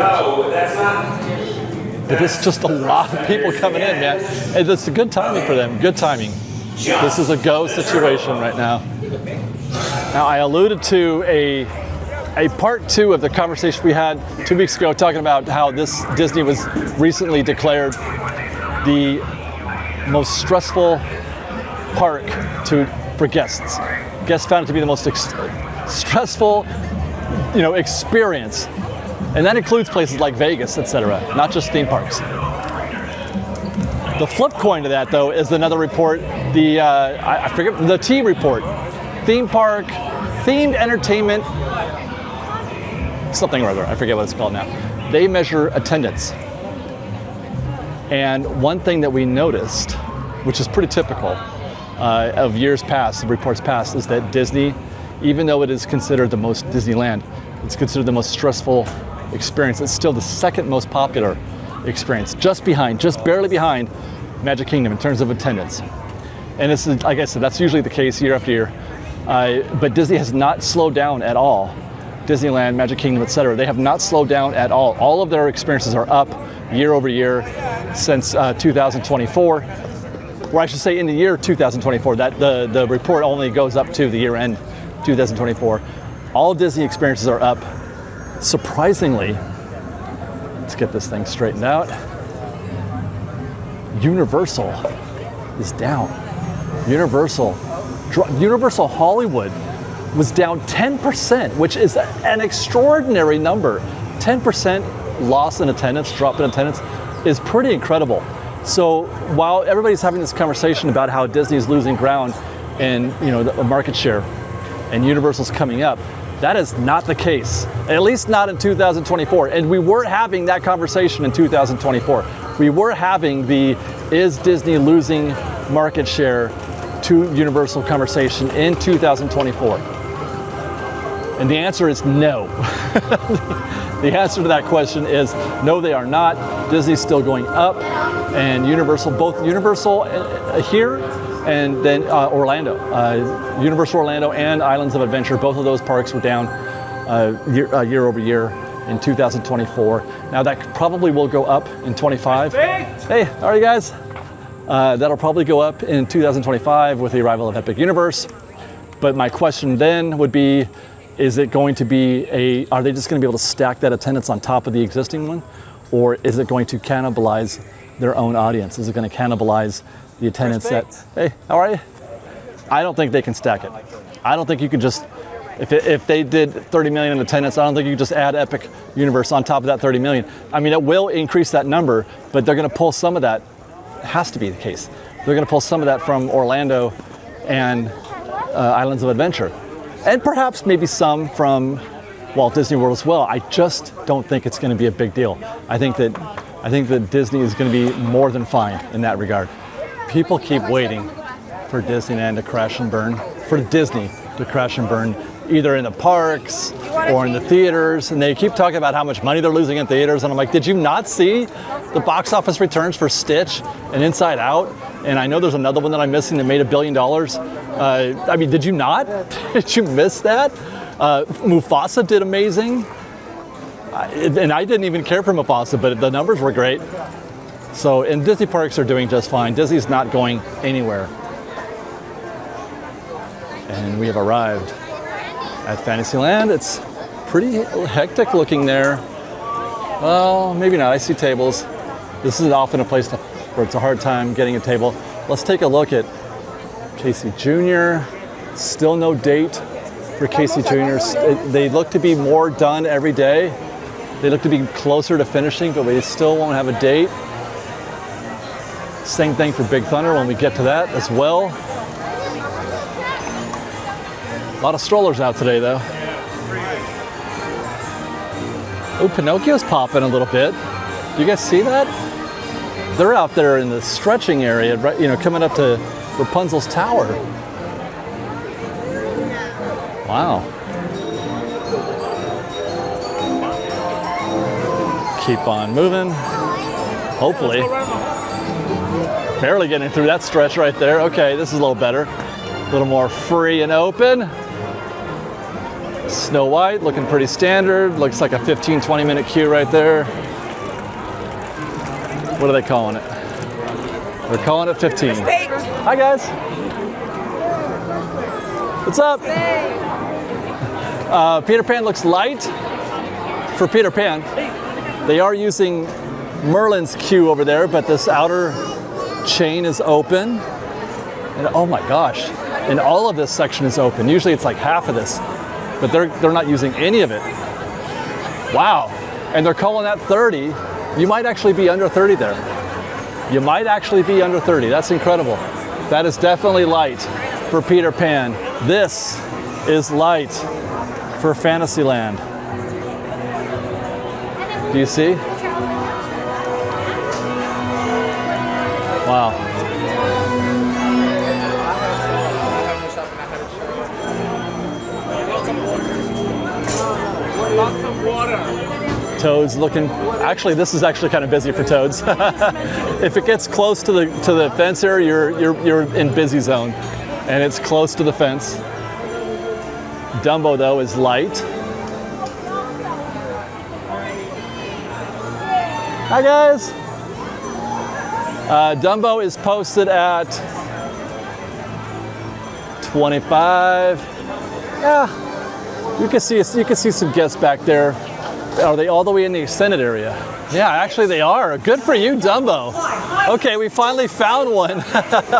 But it's just a lot of people coming in, man. And it's a good timing for them, good timing. This is a go situation right now. Now, I alluded to a part 2 of the conversation we had 2 weeks ago, talking about how Disney was recently declared the most stressful park for guests. Guests found it to be the most stressful, experience, and that includes places like Vegas, etc., not just theme parks. The flip coin to that, though, is another report. I forget the T report, theme park, themed entertainment, something or other. I forget what it's called now. They measure attendance, and one thing that we noticed, which is pretty typical of years past, reports past, is that Disney, even though it is considered the most Disneyland, it's considered the most stressful experience. It's still the second most popular experience, just barely behind Magic Kingdom in terms of attendance. And it's, like I said, that's usually the case year after year. But Disney has not slowed down at all. Disneyland, Magic Kingdom, etc. They have not slowed down at all. All of their experiences are up year over year since 2024. Or I should say in the year 2024. That the report only goes up to the year end 2024. All Disney experiences are up. Surprisingly, let's get this thing straightened out. Universal is down. Universal Hollywood was down 10%, which is an extraordinary number. 10% loss in attendance, drop in attendance, is pretty incredible. So while everybody's having this conversation about how Disney is losing ground and the market share, and Universal's coming up, that is not the case, at least not in 2024. And we were having that conversation in 2024. We were having is Disney losing market share to Universal conversation in 2024? And the answer is no. The answer to that question is no, they are not. Disney's still going up, and both Universal here and then Orlando. Universal Orlando and Islands of Adventure, both of those parks were down year over year in 2024. Now that probably will go up in 25. Hey, how are you guys? That'll probably go up in 2025 with the arrival of Epic Universe. But my question then would be, is it going to be are they just going to be able to stack that attendance on top of the existing one? Or is it going to cannibalize their own audience? Is it going to cannibalize the attendance hey, how are you? I don't think they can stack it. I don't think you can just, if they did 30 million in attendance, I don't think you can just add Epic Universe on top of that 30 million. I mean, it will increase that number, but they're going to pull some of that. It has to be the case. They're going to pull some of that from Orlando and Islands of Adventure. And perhaps maybe some from Walt Disney World as well. I just don't think it's going to be a big deal. I think that Disney is going to be more than fine in that regard. People keep waiting for Disneyland to crash and burn, for Disney to crash and burn, either in the parks or in the theaters, and they keep talking about how much money they're losing in theaters, and I'm like, did you not see the box office returns for Stitch and Inside Out? And I know there's another one that I'm missing that made $1 billion. I mean, did you not? Did you miss that? Mufasa did amazing. And I didn't even care for Mufasa, but the numbers were great. So, and Disney parks are doing just fine. Disney's not going anywhere. And we have arrived at Fantasyland. It's pretty hectic looking there. Well, maybe not. I see tables. This is often a place where it's a hard time getting a table. Let's take a look at Casey Jr. Still no date for Casey Jr. They look to be more done every day. They look to be closer to finishing, but we still won't have a date. Same thing for Big Thunder when we get to that as well. A lot of strollers out today, though. Oh, Pinocchio's popping a little bit. Do you guys see that? They're out there in the stretching area, right? You know, coming up to Rapunzel's tower. Wow. Keep on moving. Hopefully. Barely getting through that stretch right there. Okay, this is a little better. A little more free and open. Snow White looking pretty standard. Looks like a 15-20 minute queue right there. What are they calling it? They're calling it 15. Hi guys. What's up? Peter Pan looks light for Peter Pan. They are using Merlin's queue over there, but this outer chain is open. And oh my gosh, and all of this section is open. Usually it's like half of this, but they're not using any of it. Wow, and they're calling that 30. You might actually be under 30 there. You might actually be under 30. That's incredible. That is definitely light for Peter Pan. This is light for Fantasyland. Do you see? Wow. Lots of water. Toads looking, actually this is actually kind of busy for Toads. If it gets close to the fence here, you're in busy zone, and it's close to the fence. Dumbo though is light. Hi guys. Dumbo is posted at 25. Yeah, you can see some guests back there. Are they all the way in the extended area? Yeah, actually they are. Good for you, Dumbo. Okay, we finally found one.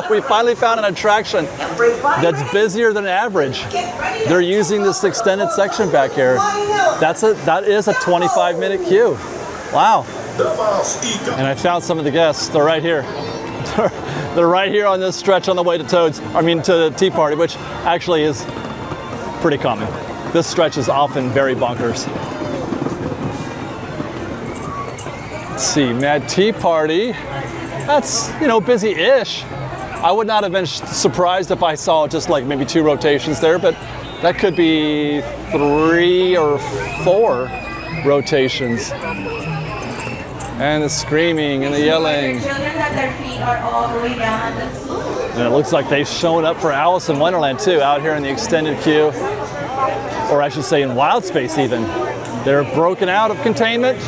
We finally found an attraction that's busier than average. They're using this extended section back here. That is a 25-minute queue. Wow. And I found some of the guests. They're right here. They're right here on this stretch on the way to to the Tea Party, which actually is pretty common. This stretch is often very bonkers. Let's see, Mad Tea Party. That's, busy-ish. I would not have been surprised if I saw just like maybe 2 rotations there, but that could be 3 or 4 rotations. And the screaming and the yelling. And it looks like they've shown up for Alice in Wonderland too, out here in the extended queue. Or I should say in Wild Space even. They're broken out of containment.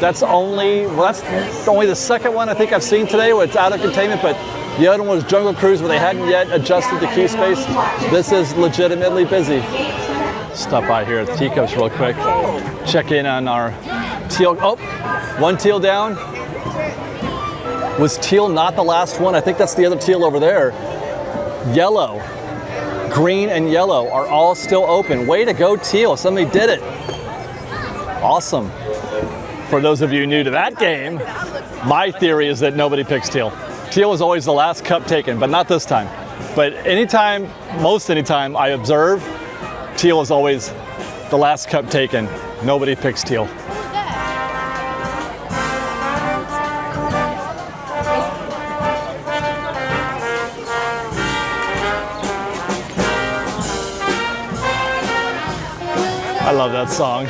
That's only the second one I think I've seen today where it's out of containment, but the other one was Jungle Cruise where they hadn't yet adjusted the queue space. This is legitimately busy. Stop by here at the Teacups real quick. Check in on our teal. Oh, one teal down. Was teal not the last one? I think that's the other teal over there. Yellow, green, and yellow are all still open. Way to go, teal. Somebody did it. Awesome. For those of you new to that game, my theory is that nobody picks teal. Teal is always the last cup taken, but not this time. But most anytime I observe, teal is always the last cup taken. Nobody picks teal. I love that song.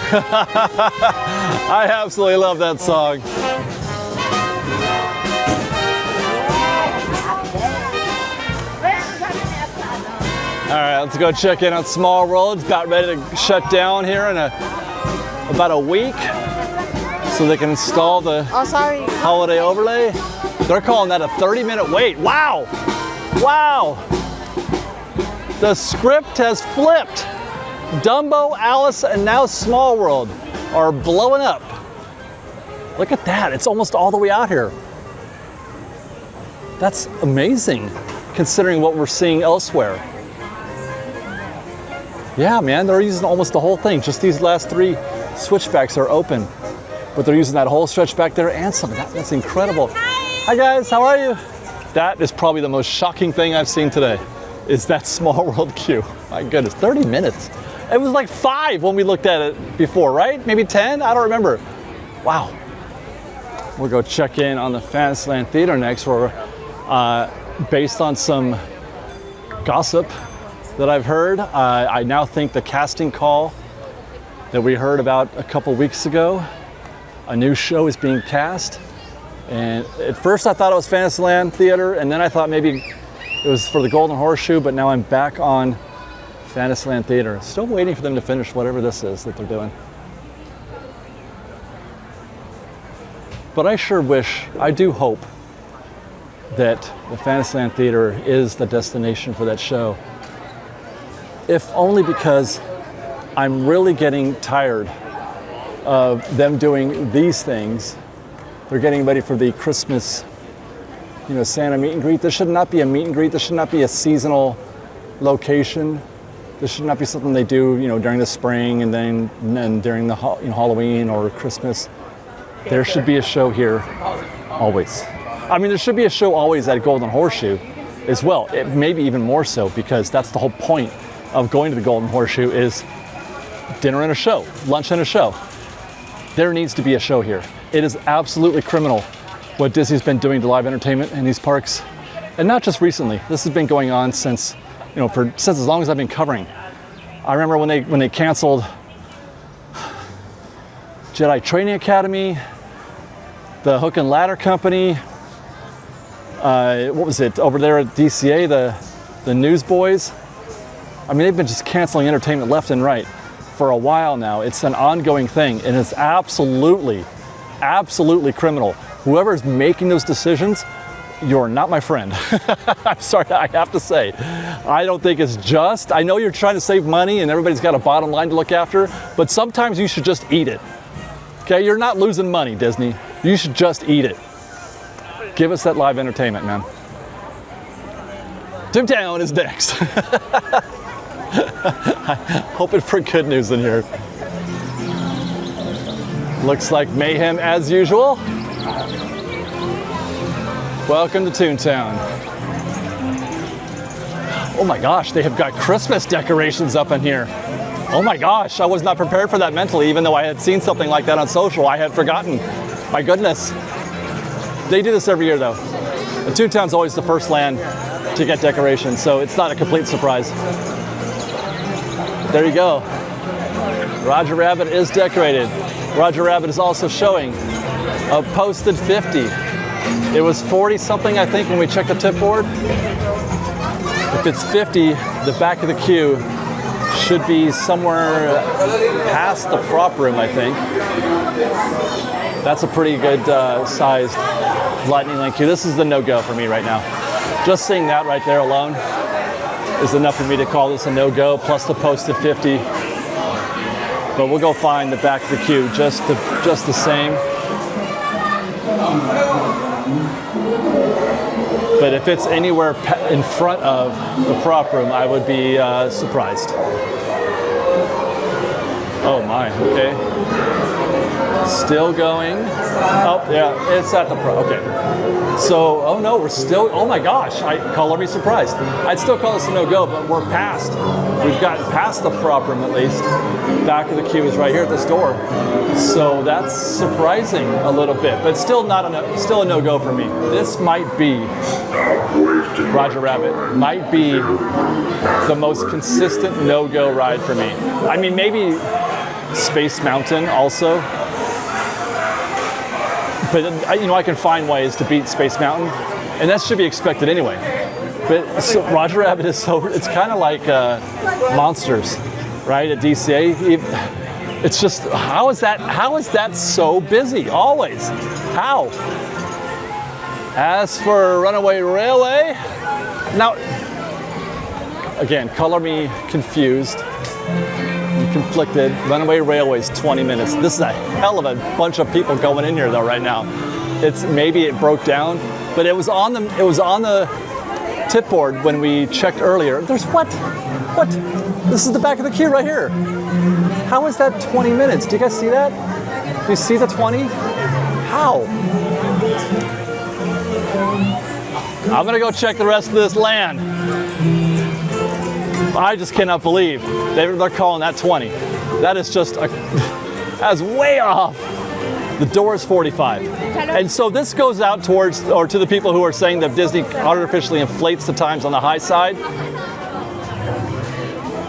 I absolutely love that song. All right, let's go check in on Small World. It's about ready to shut down here in about a week so they can install the holiday overlay. They're calling that a 30-minute wait. Wow. Wow. The script has flipped. Dumbo, Alice, and now Small World are blowing up. Look at that, it's almost all the way out here. That's amazing, considering what we're seeing elsewhere. Yeah, man, they're using almost the whole thing. Just these last 3 switchbacks are open, but they're using that whole stretch back there and some of that. That's incredible. Hi guys, how are you? That is probably the most shocking thing I've seen today, is that Small World queue. My goodness, 30 minutes. It was like 5 when we looked at it before, right? Maybe 10, I don't remember. Wow. We'll go check in on the Fantasyland Theater next, where based on some gossip that I've heard, I now think the casting call that we heard about a couple weeks ago, a new show is being cast. And at first I thought it was Fantasyland Theater, and then I thought maybe it was for the Golden Horseshoe, but now I'm back on Fantasyland Theater. Still waiting for them to finish whatever this is that they're doing. But I sure wish, I do hope that the Fantasyland Theater is the destination for that show. If only because I'm really getting tired of them doing these things. They're getting ready for the Christmas, Santa meet and greet. This should not be a meet and greet. This should not be a seasonal location. This should not be something they do, during the spring and then during the Halloween or Christmas. There should be a show here always. I mean, there should be a show always at Golden Horseshoe as well. Maybe even more so, because that's the whole point of going to the Golden Horseshoe, is dinner and a show, lunch and a show. There needs to be a show here. It is absolutely criminal what Disney's been doing to live entertainment in these parks, and not just recently. This has been going on since, since as long as I've been covering. I remember when they canceled Jedi Training Academy, the Hook and Ladder Company. What was it over there at DCA? The Newsboys. I mean, they've been just canceling entertainment left and right for a while now. It's an ongoing thing, and it's absolutely criminal. Whoever's making those decisions, you're not my friend. I'm sorry, I have to say. I don't think it's just. I know you're trying to save money and everybody's got a bottom line to look after, but sometimes you should just eat it. Okay, you're not losing money, Disney. You should just eat it. Give us that live entertainment, man. Toontown is next. Hoping for good news in here. Looks like mayhem as usual. Welcome to Toontown. Oh my gosh, they have got Christmas decorations up in here. Oh my gosh, I was not prepared for that mentally, even though I had seen something like that on social. I had forgotten. My goodness. They do this every year though. And Toontown's always the first land to get decorations, so it's not a complete surprise. There you go. Roger Rabbit is decorated. Roger Rabbit is also showing a posted 50. It was 40 something, I think, when we checked the tip board. If it's 50, the back of the queue should be somewhere past the prop room, I think. That's a pretty good sized Lightning Lane queue. This is the no-go for me right now. Just seeing that right there alone is enough for me to call this a no-go, plus the posted 50. But we'll go find the back of the queue just the same. But if it's anywhere in front of the prop room, I would be surprised. Oh my, okay. Still going. Oh yeah, it's at the prop, okay. So, oh no, we're still, oh my gosh, color me surprised. I'd still call this a no-go, but we're past. We've gotten past the prop room at least. Back of the queue is right here at this door. So that's surprising a little bit, but still still a no-go for me. This might be, Roger Rabbit, might be the most consistent no-go ride for me. I mean, maybe Space Mountain also. But I can find ways to beat Space Mountain, and that should be expected anyway. But so Roger Rabbit is it's kind of like Monsters, right? At DCA, it's just how is that so busy always? How? As for Runaway Railway, now again, color me confused and conflicted. Runaway Railway's 20 minutes. This is a hell of a bunch of people going in here though right now. It's maybe it broke down, but it was on the tip board when we checked earlier. There's what? What? This is the back of the queue right here. How is that 20 minutes? Do you guys see that? Do you see the 20? How? I'm gonna go check the rest of this land. I just cannot believe they're calling that 20. That is just that's way off. The door is 45. And so this goes out towards, or to the people who are saying that Disney artificially inflates the times on the high side.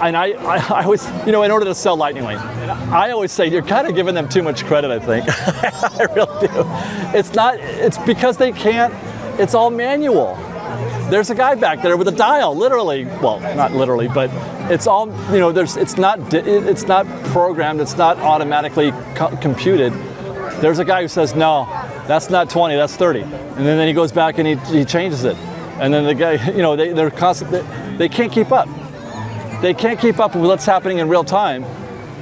And I always, in order to sell Lightning Lane, I always say you're kind of giving them too much credit, I think. I really do. It's because they can't, it's all manual. There's a guy back there with a dial, literally, well, not literally, but it's all, it's not programmed, it's not automatically computed. There's a guy who says, no, that's not 20, that's 30. And then he goes back and he changes it. And then the guy, they're constantly, they can't keep up. They can't keep up with what's happening in real time.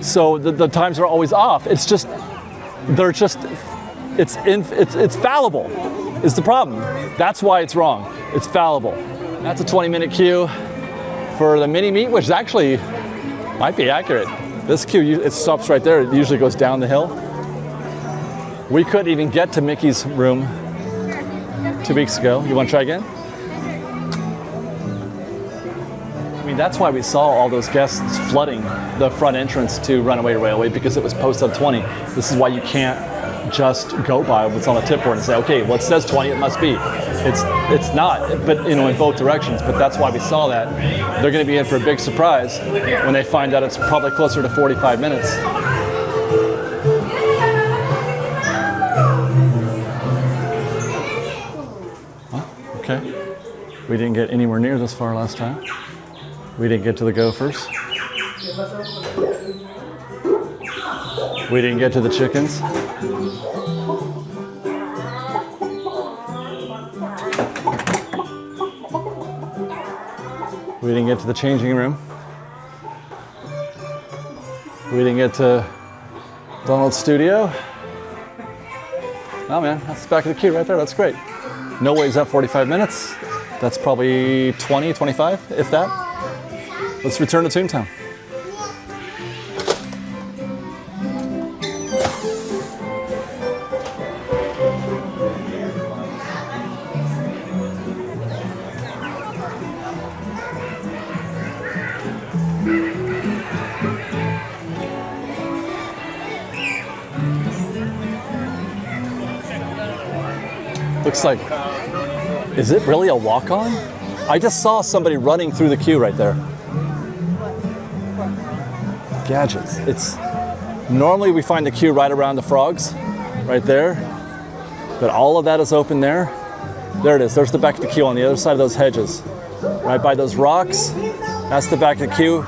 So the times are always off. It's fallible is the problem. That's why it's wrong. It's fallible. That's a 20-minute queue for the mini meet, which actually might be accurate. This queue, it stops right there. It usually goes down the hill. We couldn't even get to Mickey's room 2 weeks ago. You want to try again? I mean, that's why we saw all those guests flooding the front entrance to Runaway Railway, because it was posted 20. This is why you can't just go by what's on the tip board and say, okay, well, it says 20, it must be. It's not, but in both directions. But that's why we saw that. They're going to be in for a big surprise when they find out it's probably closer to 45 minutes. Okay, we didn't get anywhere near this far last time. We didn't get to the Gophers. We didn't get to the chickens. We didn't get to the changing room. We didn't get to Donald's studio. Oh man, that's the back of the queue right there, that's great. No way's at 45 minutes. That's probably 20, 25, if that. Let's return to Toontown. Looks like, is it really a walk-on? I just saw somebody running through the queue right there. Gadgets. It's normally we find the queue right around the frogs, right there. But all of that is open there. There it is. There's the back of the queue on the other side of those hedges, right by those rocks. That's the back of the queue.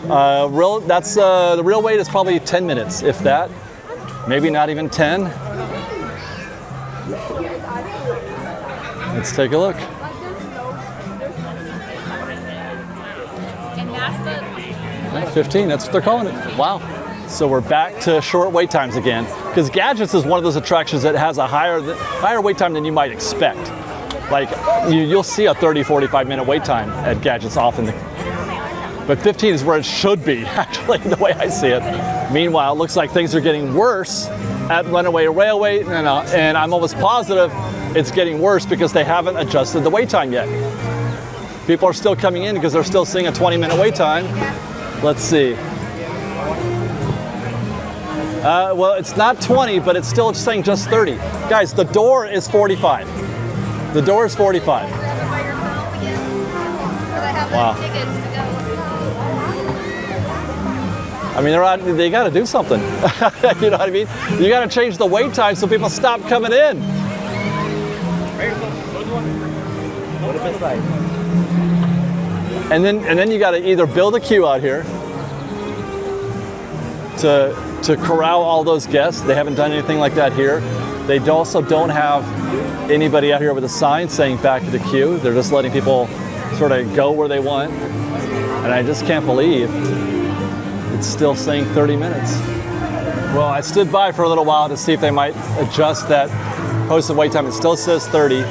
The real wait is probably 10 minutes, if that. Maybe not even 10. Let's take a look. Okay, 15, that's what they're calling it. Wow. So we're back to short wait times again. Because Gadgets is one of those attractions that has a higher wait time than you might expect. Like, you'll see a 30, 45 minute wait time at Gadgets often. But 15 is where it should be, actually, the way I see it. Meanwhile, it looks like things are getting worse at Runaway Railway, and I'm almost positive it's getting worse because they haven't adjusted the wait time yet. People are still coming in because they're still seeing a 20-minute wait time. Let's see. Well, it's not 20, but it's still saying just 30. Guys, the door is 45. The door is 45. Wow. I mean, they got to do something. You know what I mean? You got to change the wait time so people stop coming in. What if it's like? And then you got to either build a queue out here to corral all those guests. They haven't done anything like that here. They also don't have anybody out here with a sign saying back to the queue. They're just letting people sort of go where they want. And I just can't believe it's still saying 30 minutes. Well, I stood by for a little while to see if they might adjust that posted wait time. It still says 30.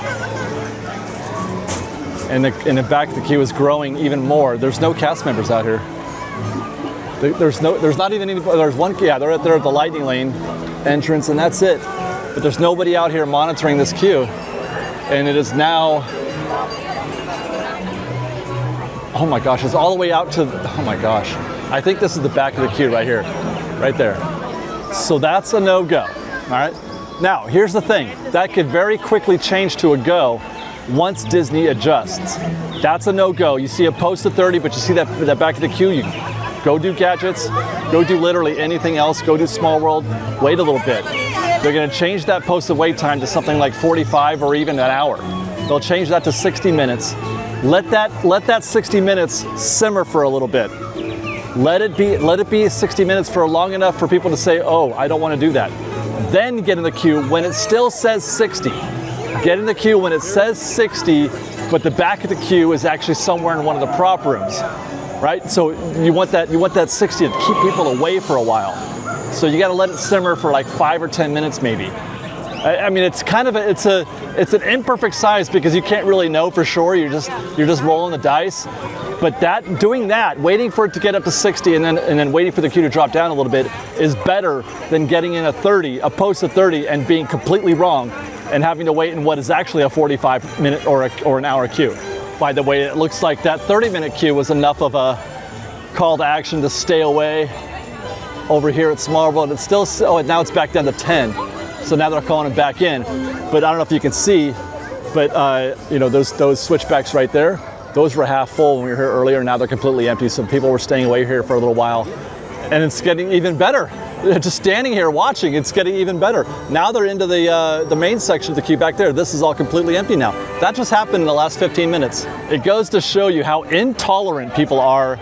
And in the back, the queue is growing even more. There's no cast members out here. There's not even any, there's one, yeah, they're at the lightning lane entrance and that's it. But there's nobody out here monitoring this queue. And it is now, oh my gosh, it's all the way out to, oh my gosh. I think this is the back of the queue right here, right there. So that's a no-go, all right? Now, here's the thing. That could very quickly change to a go once Disney adjusts. That's a no-go. You see a post of 30, but you see that back of the queue, you go do gadgets, go do literally anything else, go do Small World, wait a little bit. They're gonna change that posted wait time to something like 45 or even an hour. They'll change that to 60 minutes. Let that 60 minutes simmer for a little bit. Let it be 60 minutes for long enough for people to say, oh, I don't wanna do that. Then get in the queue when it still says 60. Get in the queue when it says 60, but the back of the queue is actually somewhere in one of the prop rooms. Right? So you want that 60 to keep people away for a while. So you got to let it simmer for like 5 or 10 minutes maybe. I mean, it's kind of it's an imperfect size because you can't really know for sure. You're just rolling the dice. But doing that, waiting for it to get up to 60 and then waiting for the queue to drop down a little bit is better than getting in a post of 30 and being completely wrong and having to wait in what is actually a 45-minute or an hour queue. By the way, it looks like that 30-minute queue was enough of a call to action to stay away over here at Small World. It's still, oh, now it's back down to 10. So now they're calling it back in. But I don't know if you can see, but you know, those switchbacks right there, those were half full when we were here earlier. Now they're completely empty. So people were staying away here for a little while. And it's getting even better. Just standing here watching, it's getting even better. Now they're into the main section of the queue back there. This is all completely empty now. That just happened in the last 15 minutes. It goes to show you how intolerant people are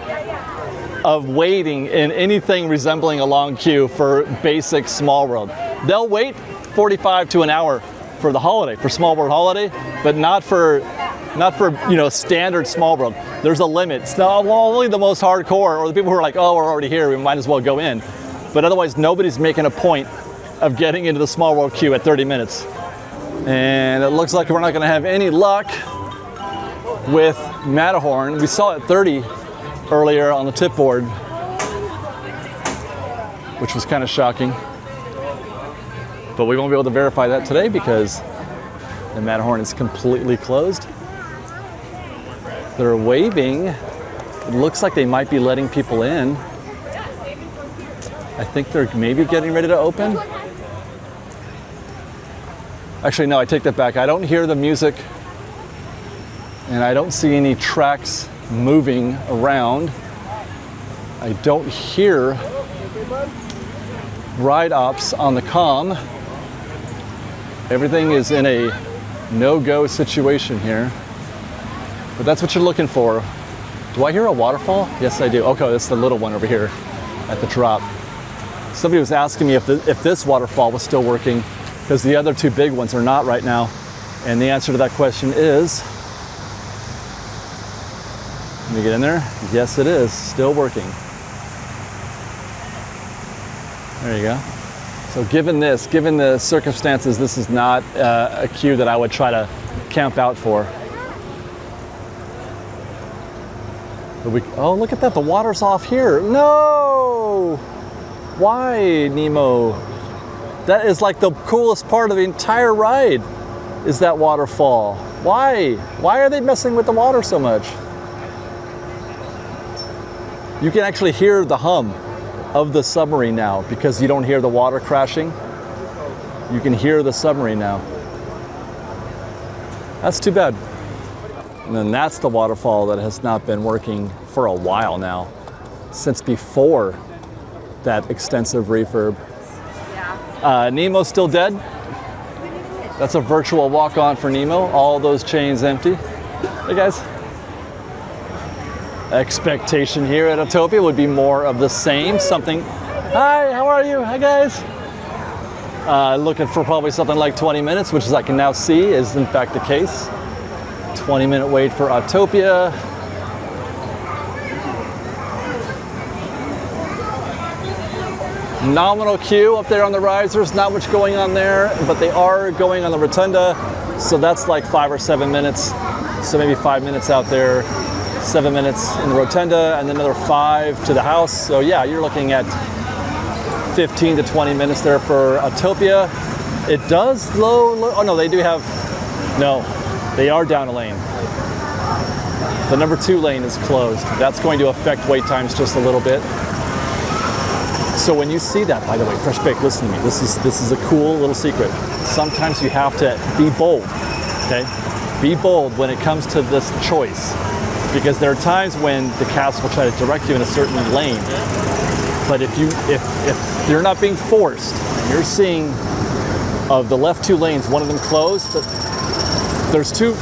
of waiting in anything resembling a long queue for basic Small World. They'll wait 45 to an hour for the holiday, for Small World holiday, but not for you know, standard Small World. There's a limit. It's not only the most hardcore or the people who are like, oh, we're already here, we might as well go in. But otherwise, nobody's making a point of getting into the Small World queue at 30 minutes. And it looks like we're not gonna have any luck with Matterhorn. We saw it 30 earlier on the tip board, which was kind of shocking. But we won't be able to verify that today because the Matterhorn is completely closed. They're waving. It looks like they might be letting people in. I think they're maybe getting ready to open. Actually, no, I take that back. I don't hear the music and I don't see any tracks moving around. I don't hear ride ops on the comm. Everything is in a no-go situation here. But that's what you're looking for. Do I hear a waterfall? Yes, I do. Okay, that's the little one over here at the drop. Somebody was asking me if this waterfall was still working because the other two big ones are not right now. And the answer to that question is, let me get in there. Yes, it is still working. There you go. So given the circumstances, this is not a queue that I would try to camp out for. Oh, look at that, the water's off here. No! Why, Nemo? That is like the coolest part of the entire ride, is that waterfall. Why? Why are they messing with the water so much? You can actually hear the hum of the submarine now because you don't hear the water crashing. You can hear the submarine now. That's too bad. And then that's the waterfall that has not been working for a while now, since before that extensive refurb. Yeah. Nemo's still dead. That's a virtual walk-on for Nemo. All those chains empty. Hey guys. Expectation here at Autopia would be more of the same. Something. Hi, how are you? Hi guys. Looking for probably something like 20 minutes, which as I can now see is in fact the case. 20-minute wait for Autopia. Nominal queue up there on the risers, not much going on there, but they are going on the rotunda, so that's like 5 or 7 minutes. So maybe 5 minutes out there, 7 minutes in the rotunda, and then another 5 to the house. So yeah, you're looking at 15 to 20 minutes there for Autopia. It does oh no, they do have, no, they are down a lane. The number 2 lane is closed. That's going to affect wait times just a little bit. So when you see that, by the way, Fresh Baked, listen to me. This is a cool little secret. Sometimes you have to be bold, okay? Be bold when it comes to this choice, because there are times when the cast will try to direct you in a certain lane. But if you're not being forced, you're seeing of the left 2 lanes, one of them closed, but there's two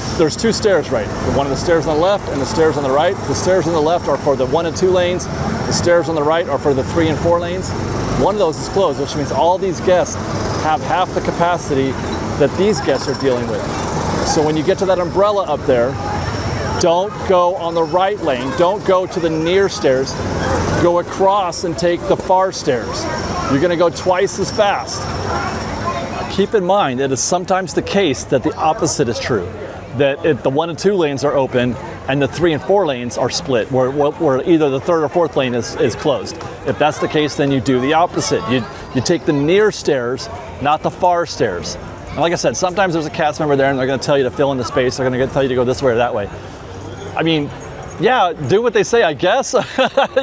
stairs, right? One of the stairs on the left and the stairs on the right. The stairs on the left are for the 1 and 2 lanes. The stairs on the right are for the 3 and 4 lanes. One of those is closed, which means all these guests have half the capacity that these guests are dealing with. So when you get to that umbrella up there, don't go on the right lane. Don't go to the near stairs. Go across and take the far stairs. You're gonna go twice as fast. Keep in mind, it is sometimes the case that the opposite is true. That the 1 and 2 lanes are open and the 3 and 4 lanes are split, where either the 3rd or 4th lane is closed. If that's the case, then you do the opposite. You take the near stairs, not the far stairs. And like I said, sometimes there's a cast member there and they're gonna tell you to fill in the space. They're gonna tell you to go this way or that way. I mean, yeah, do what they say, I guess. You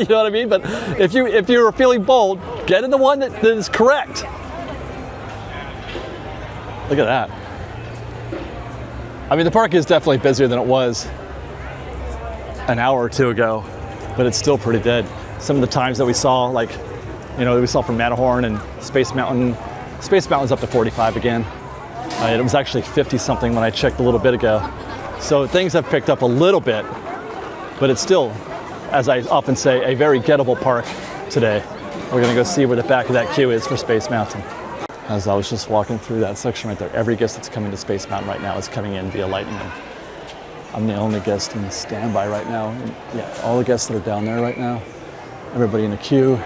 know what I mean? But if you're feeling bold, get in the one that is correct. Look at that. I mean, the park is definitely busier than it was an hour or 2 ago, but it's still pretty dead. Some of the times that we saw, like, you know, that we saw from Matterhorn and Space Mountain. Space Mountain's up to 45 again. It was actually 50 something when I checked a little bit ago. So things have picked up a little bit, but it's still, as I often say, a very gettable park today. We're gonna go see where the back of that queue is for Space Mountain. As I was just walking through that section right there, every guest that's coming to Space Mountain right now is coming in via Lightning Lane. I'm the only guest in standby right now. And yeah, all the guests that are down there right now, everybody in the queue,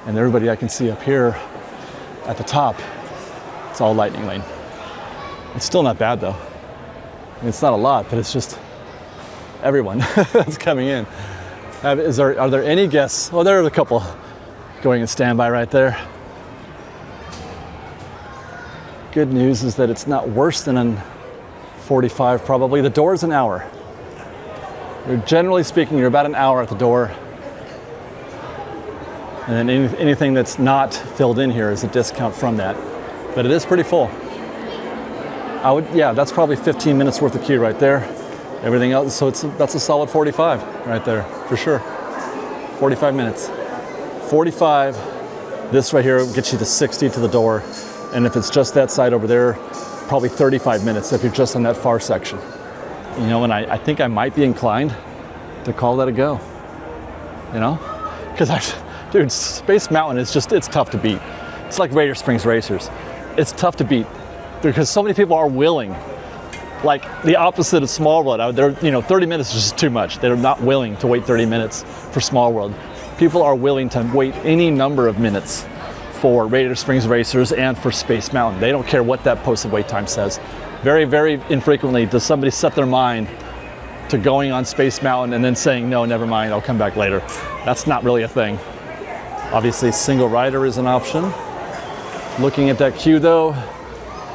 and everybody I can see up here at the top, it's all Lightning Lane. It's still not bad though. I mean, it's not a lot, but it's just everyone that's coming in. Are there any guests? Oh, there are a couple going in standby right there. Good news is that it's not worse than in 45 probably. The door is an hour. Generally speaking, you're about an hour at the door. And then anything that's not filled in here is a discount from that. But it is pretty full. Yeah, that's probably 15 minutes worth of queue right there. Everything else, so that's a solid 45 right there, for sure. 45 minutes. 45, this right here gets you to 60 to the door. And if it's just that side over there, probably 35 minutes if you're just on that far section. You know, and I think I might be inclined to call that a go. You know? Because dude, Space Mountain is just, it's tough to beat. It's like Radiator Springs Racers. It's tough to beat because so many people are willing. Like the opposite of Small World, 30 minutes is just too much. They're not willing to wait 30 minutes for Small World. People are willing to wait any number of minutes for Radiator Springs Racers and for Space Mountain. They don't care what that posted wait time says. Very, very infrequently does somebody set their mind to going on Space Mountain and then saying, no, never mind, I'll come back later. That's not really a thing. Obviously, single rider is an option. Looking at that queue though,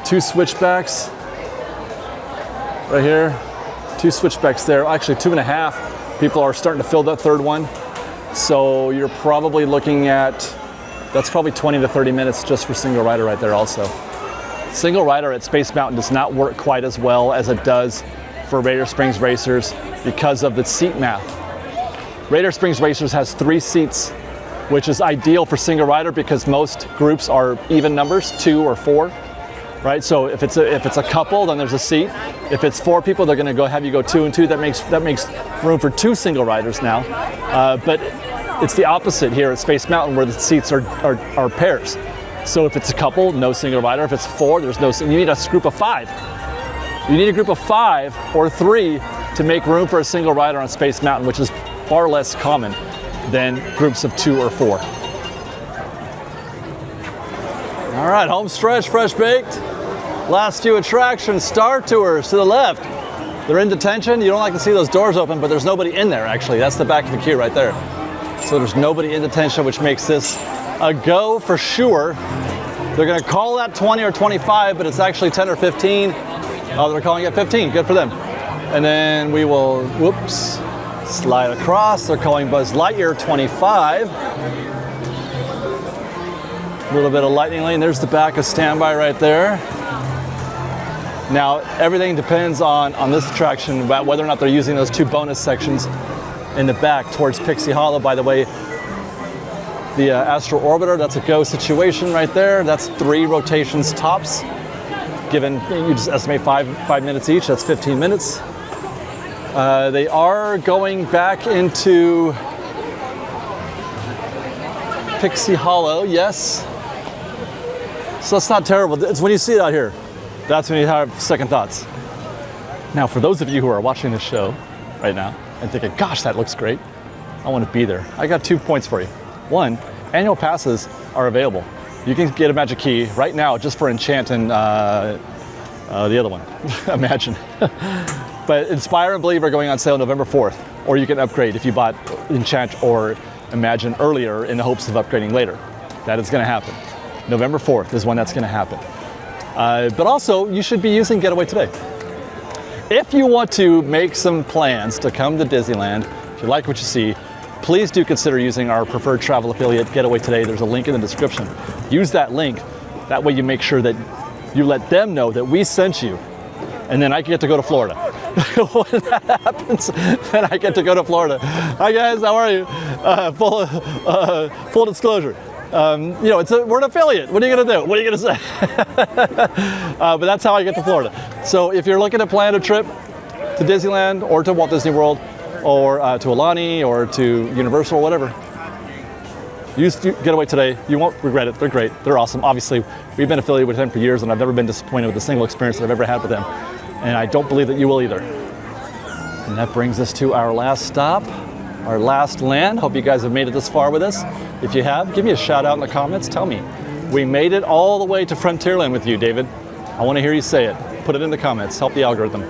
2 switchbacks right here, 2 switchbacks there, actually 2.5. People are starting to fill that 3rd one. So you're probably looking at, that's probably 20 to 30 minutes just for single rider right there also. Single rider at Space Mountain does not work quite as well as it does for Radiator Springs Racers because of the seat math. Radiator Springs Racers has 3 seats, which is ideal for single rider because most groups are even numbers, 2 or 4, right? So if it's a couple, then there's a seat. If it's 4 people, they're going to have you go 2 and 2. That makes room for 2 single riders now. But it's the opposite here at Space Mountain where the seats are pairs. So if it's a couple, no single rider. If it's 4, there's no. You need a group of 5. You need a group of 5 or 3 to make room for a single rider on Space Mountain, which is far less common than groups of 2 or 4. All right, home stretch, fresh baked. Last few attractions, Star Tours to the left. They're in detention. You don't like to see those doors open, but there's nobody in there actually. That's the back of the queue right there. So there's nobody in detention, which makes this a go for sure. They're gonna call that 20 or 25, but it's actually 10 or 15. Oh, they're calling it 15, good for them. And then we will, whoops, slide across. They're calling Buzz Lightyear 25. A little bit of lightning lane. There's the back of standby right there. Now, everything depends on this attraction about whether or not they're using those 2 bonus sections in the back towards Pixie Hollow. By the way, the Astro Orbiter, that's a go situation right there. That's 3 rotations tops. Given, you just estimate 5 minutes each, that's 15 minutes. They are going back into Pixie Hollow, yes. So that's not terrible. It's when you see it out here, that's when you have second thoughts. Now, for those of you who are watching this show right now and thinking, gosh, that looks great, I want to be there. I got 2 points for you. 1, annual passes are available. You can get a magic key right now just for Enchant and the other one, Imagine. But Inspire and Believe are going on sale November 4th, or you can upgrade if you bought Enchant or Imagine earlier in the hopes of upgrading later. That is going to happen. November 4th is when that's going to happen. But also, you should be using Getaway Today. If you want to make some plans to come to Disneyland, if you like what you see, please do consider using our preferred travel affiliate, Getaway Today. There's a link in the description. Use that link. That way you make sure that you let them know that we sent you. And then I get to go to Florida. When that happens, then I get to go to Florida. Hi guys, how are you? Full disclosure. You know, we're an affiliate. What are you gonna do? What are you gonna say? But that's how I get to Florida. So if you're looking to plan a trip to Disneyland or to Walt Disney World or to Alani or to Universal or whatever, use Getaway Today. You won't regret it. They're great. They're awesome. Obviously, we've been affiliated with them for years and I've never been disappointed with a single experience that I've ever had with them. And I don't believe that you will either. And that brings us to our last stop. Our last land. Hope you guys have made it this far with us. If you have, give me a shout out in the comments. Tell me. We made it all the way to Frontierland with you, David. I want to hear you say it. Put it in the comments. Help the algorithm.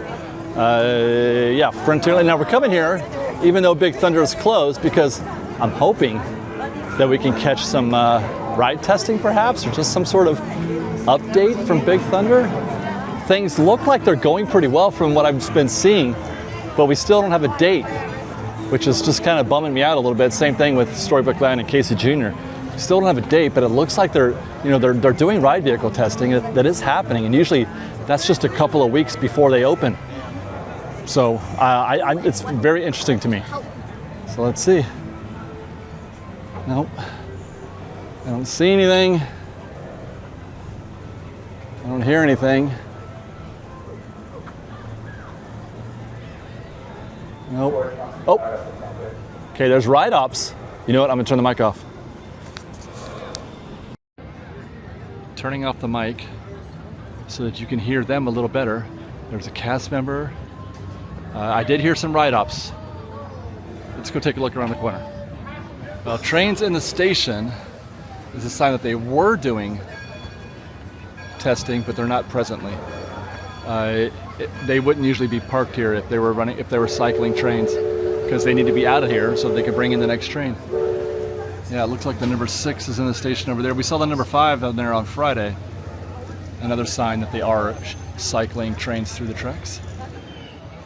Yeah, Frontierland. Now we're coming here, even though Big Thunder is closed, because I'm hoping that we can catch some ride testing perhaps, or just some sort of update from Big Thunder. Things look like they're going pretty well from what I've been seeing, but we still don't have a date, which is just kind of bumming me out a little bit. Same thing with Storybook Land and Casey Jr. Still don't have a date, but it looks like they're doing ride vehicle testing. That is happening, and usually that's just a couple of weeks before they open. So it's very interesting to me. So let's see. Nope, I don't see anything. I don't hear anything. Nope. Oh, okay, there's ride ops. You know what, I'm gonna turn the mic off. Turning off the mic so that you can hear them a little better. There's a cast member. I did hear some ride ops. Let's go take a look around the corner. Well, trains in the station is a sign that they were doing testing, but they're not presently. They wouldn't usually be parked here if they were cycling trains, because they need to be out of here so they could bring in the next train. Yeah, it looks like the number 6 is in the station over there. We saw the number 5 down there on Friday. Another sign that they are cycling trains through the tracks.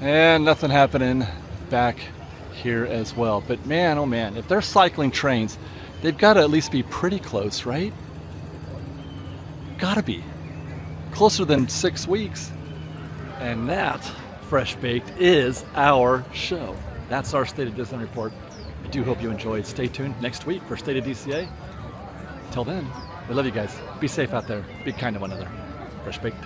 And nothing happening back here as well. But man, oh man, if they're cycling trains, they've got to at least be pretty close, right? Gotta be. Closer than 6 weeks. And that, Fresh Baked, is our show. That's our State of Disneyland report. I do hope you enjoyed. Stay tuned next week for State of DCA. Until then, we love you guys. Be safe out there. Be kind to one another. Fresh Baked.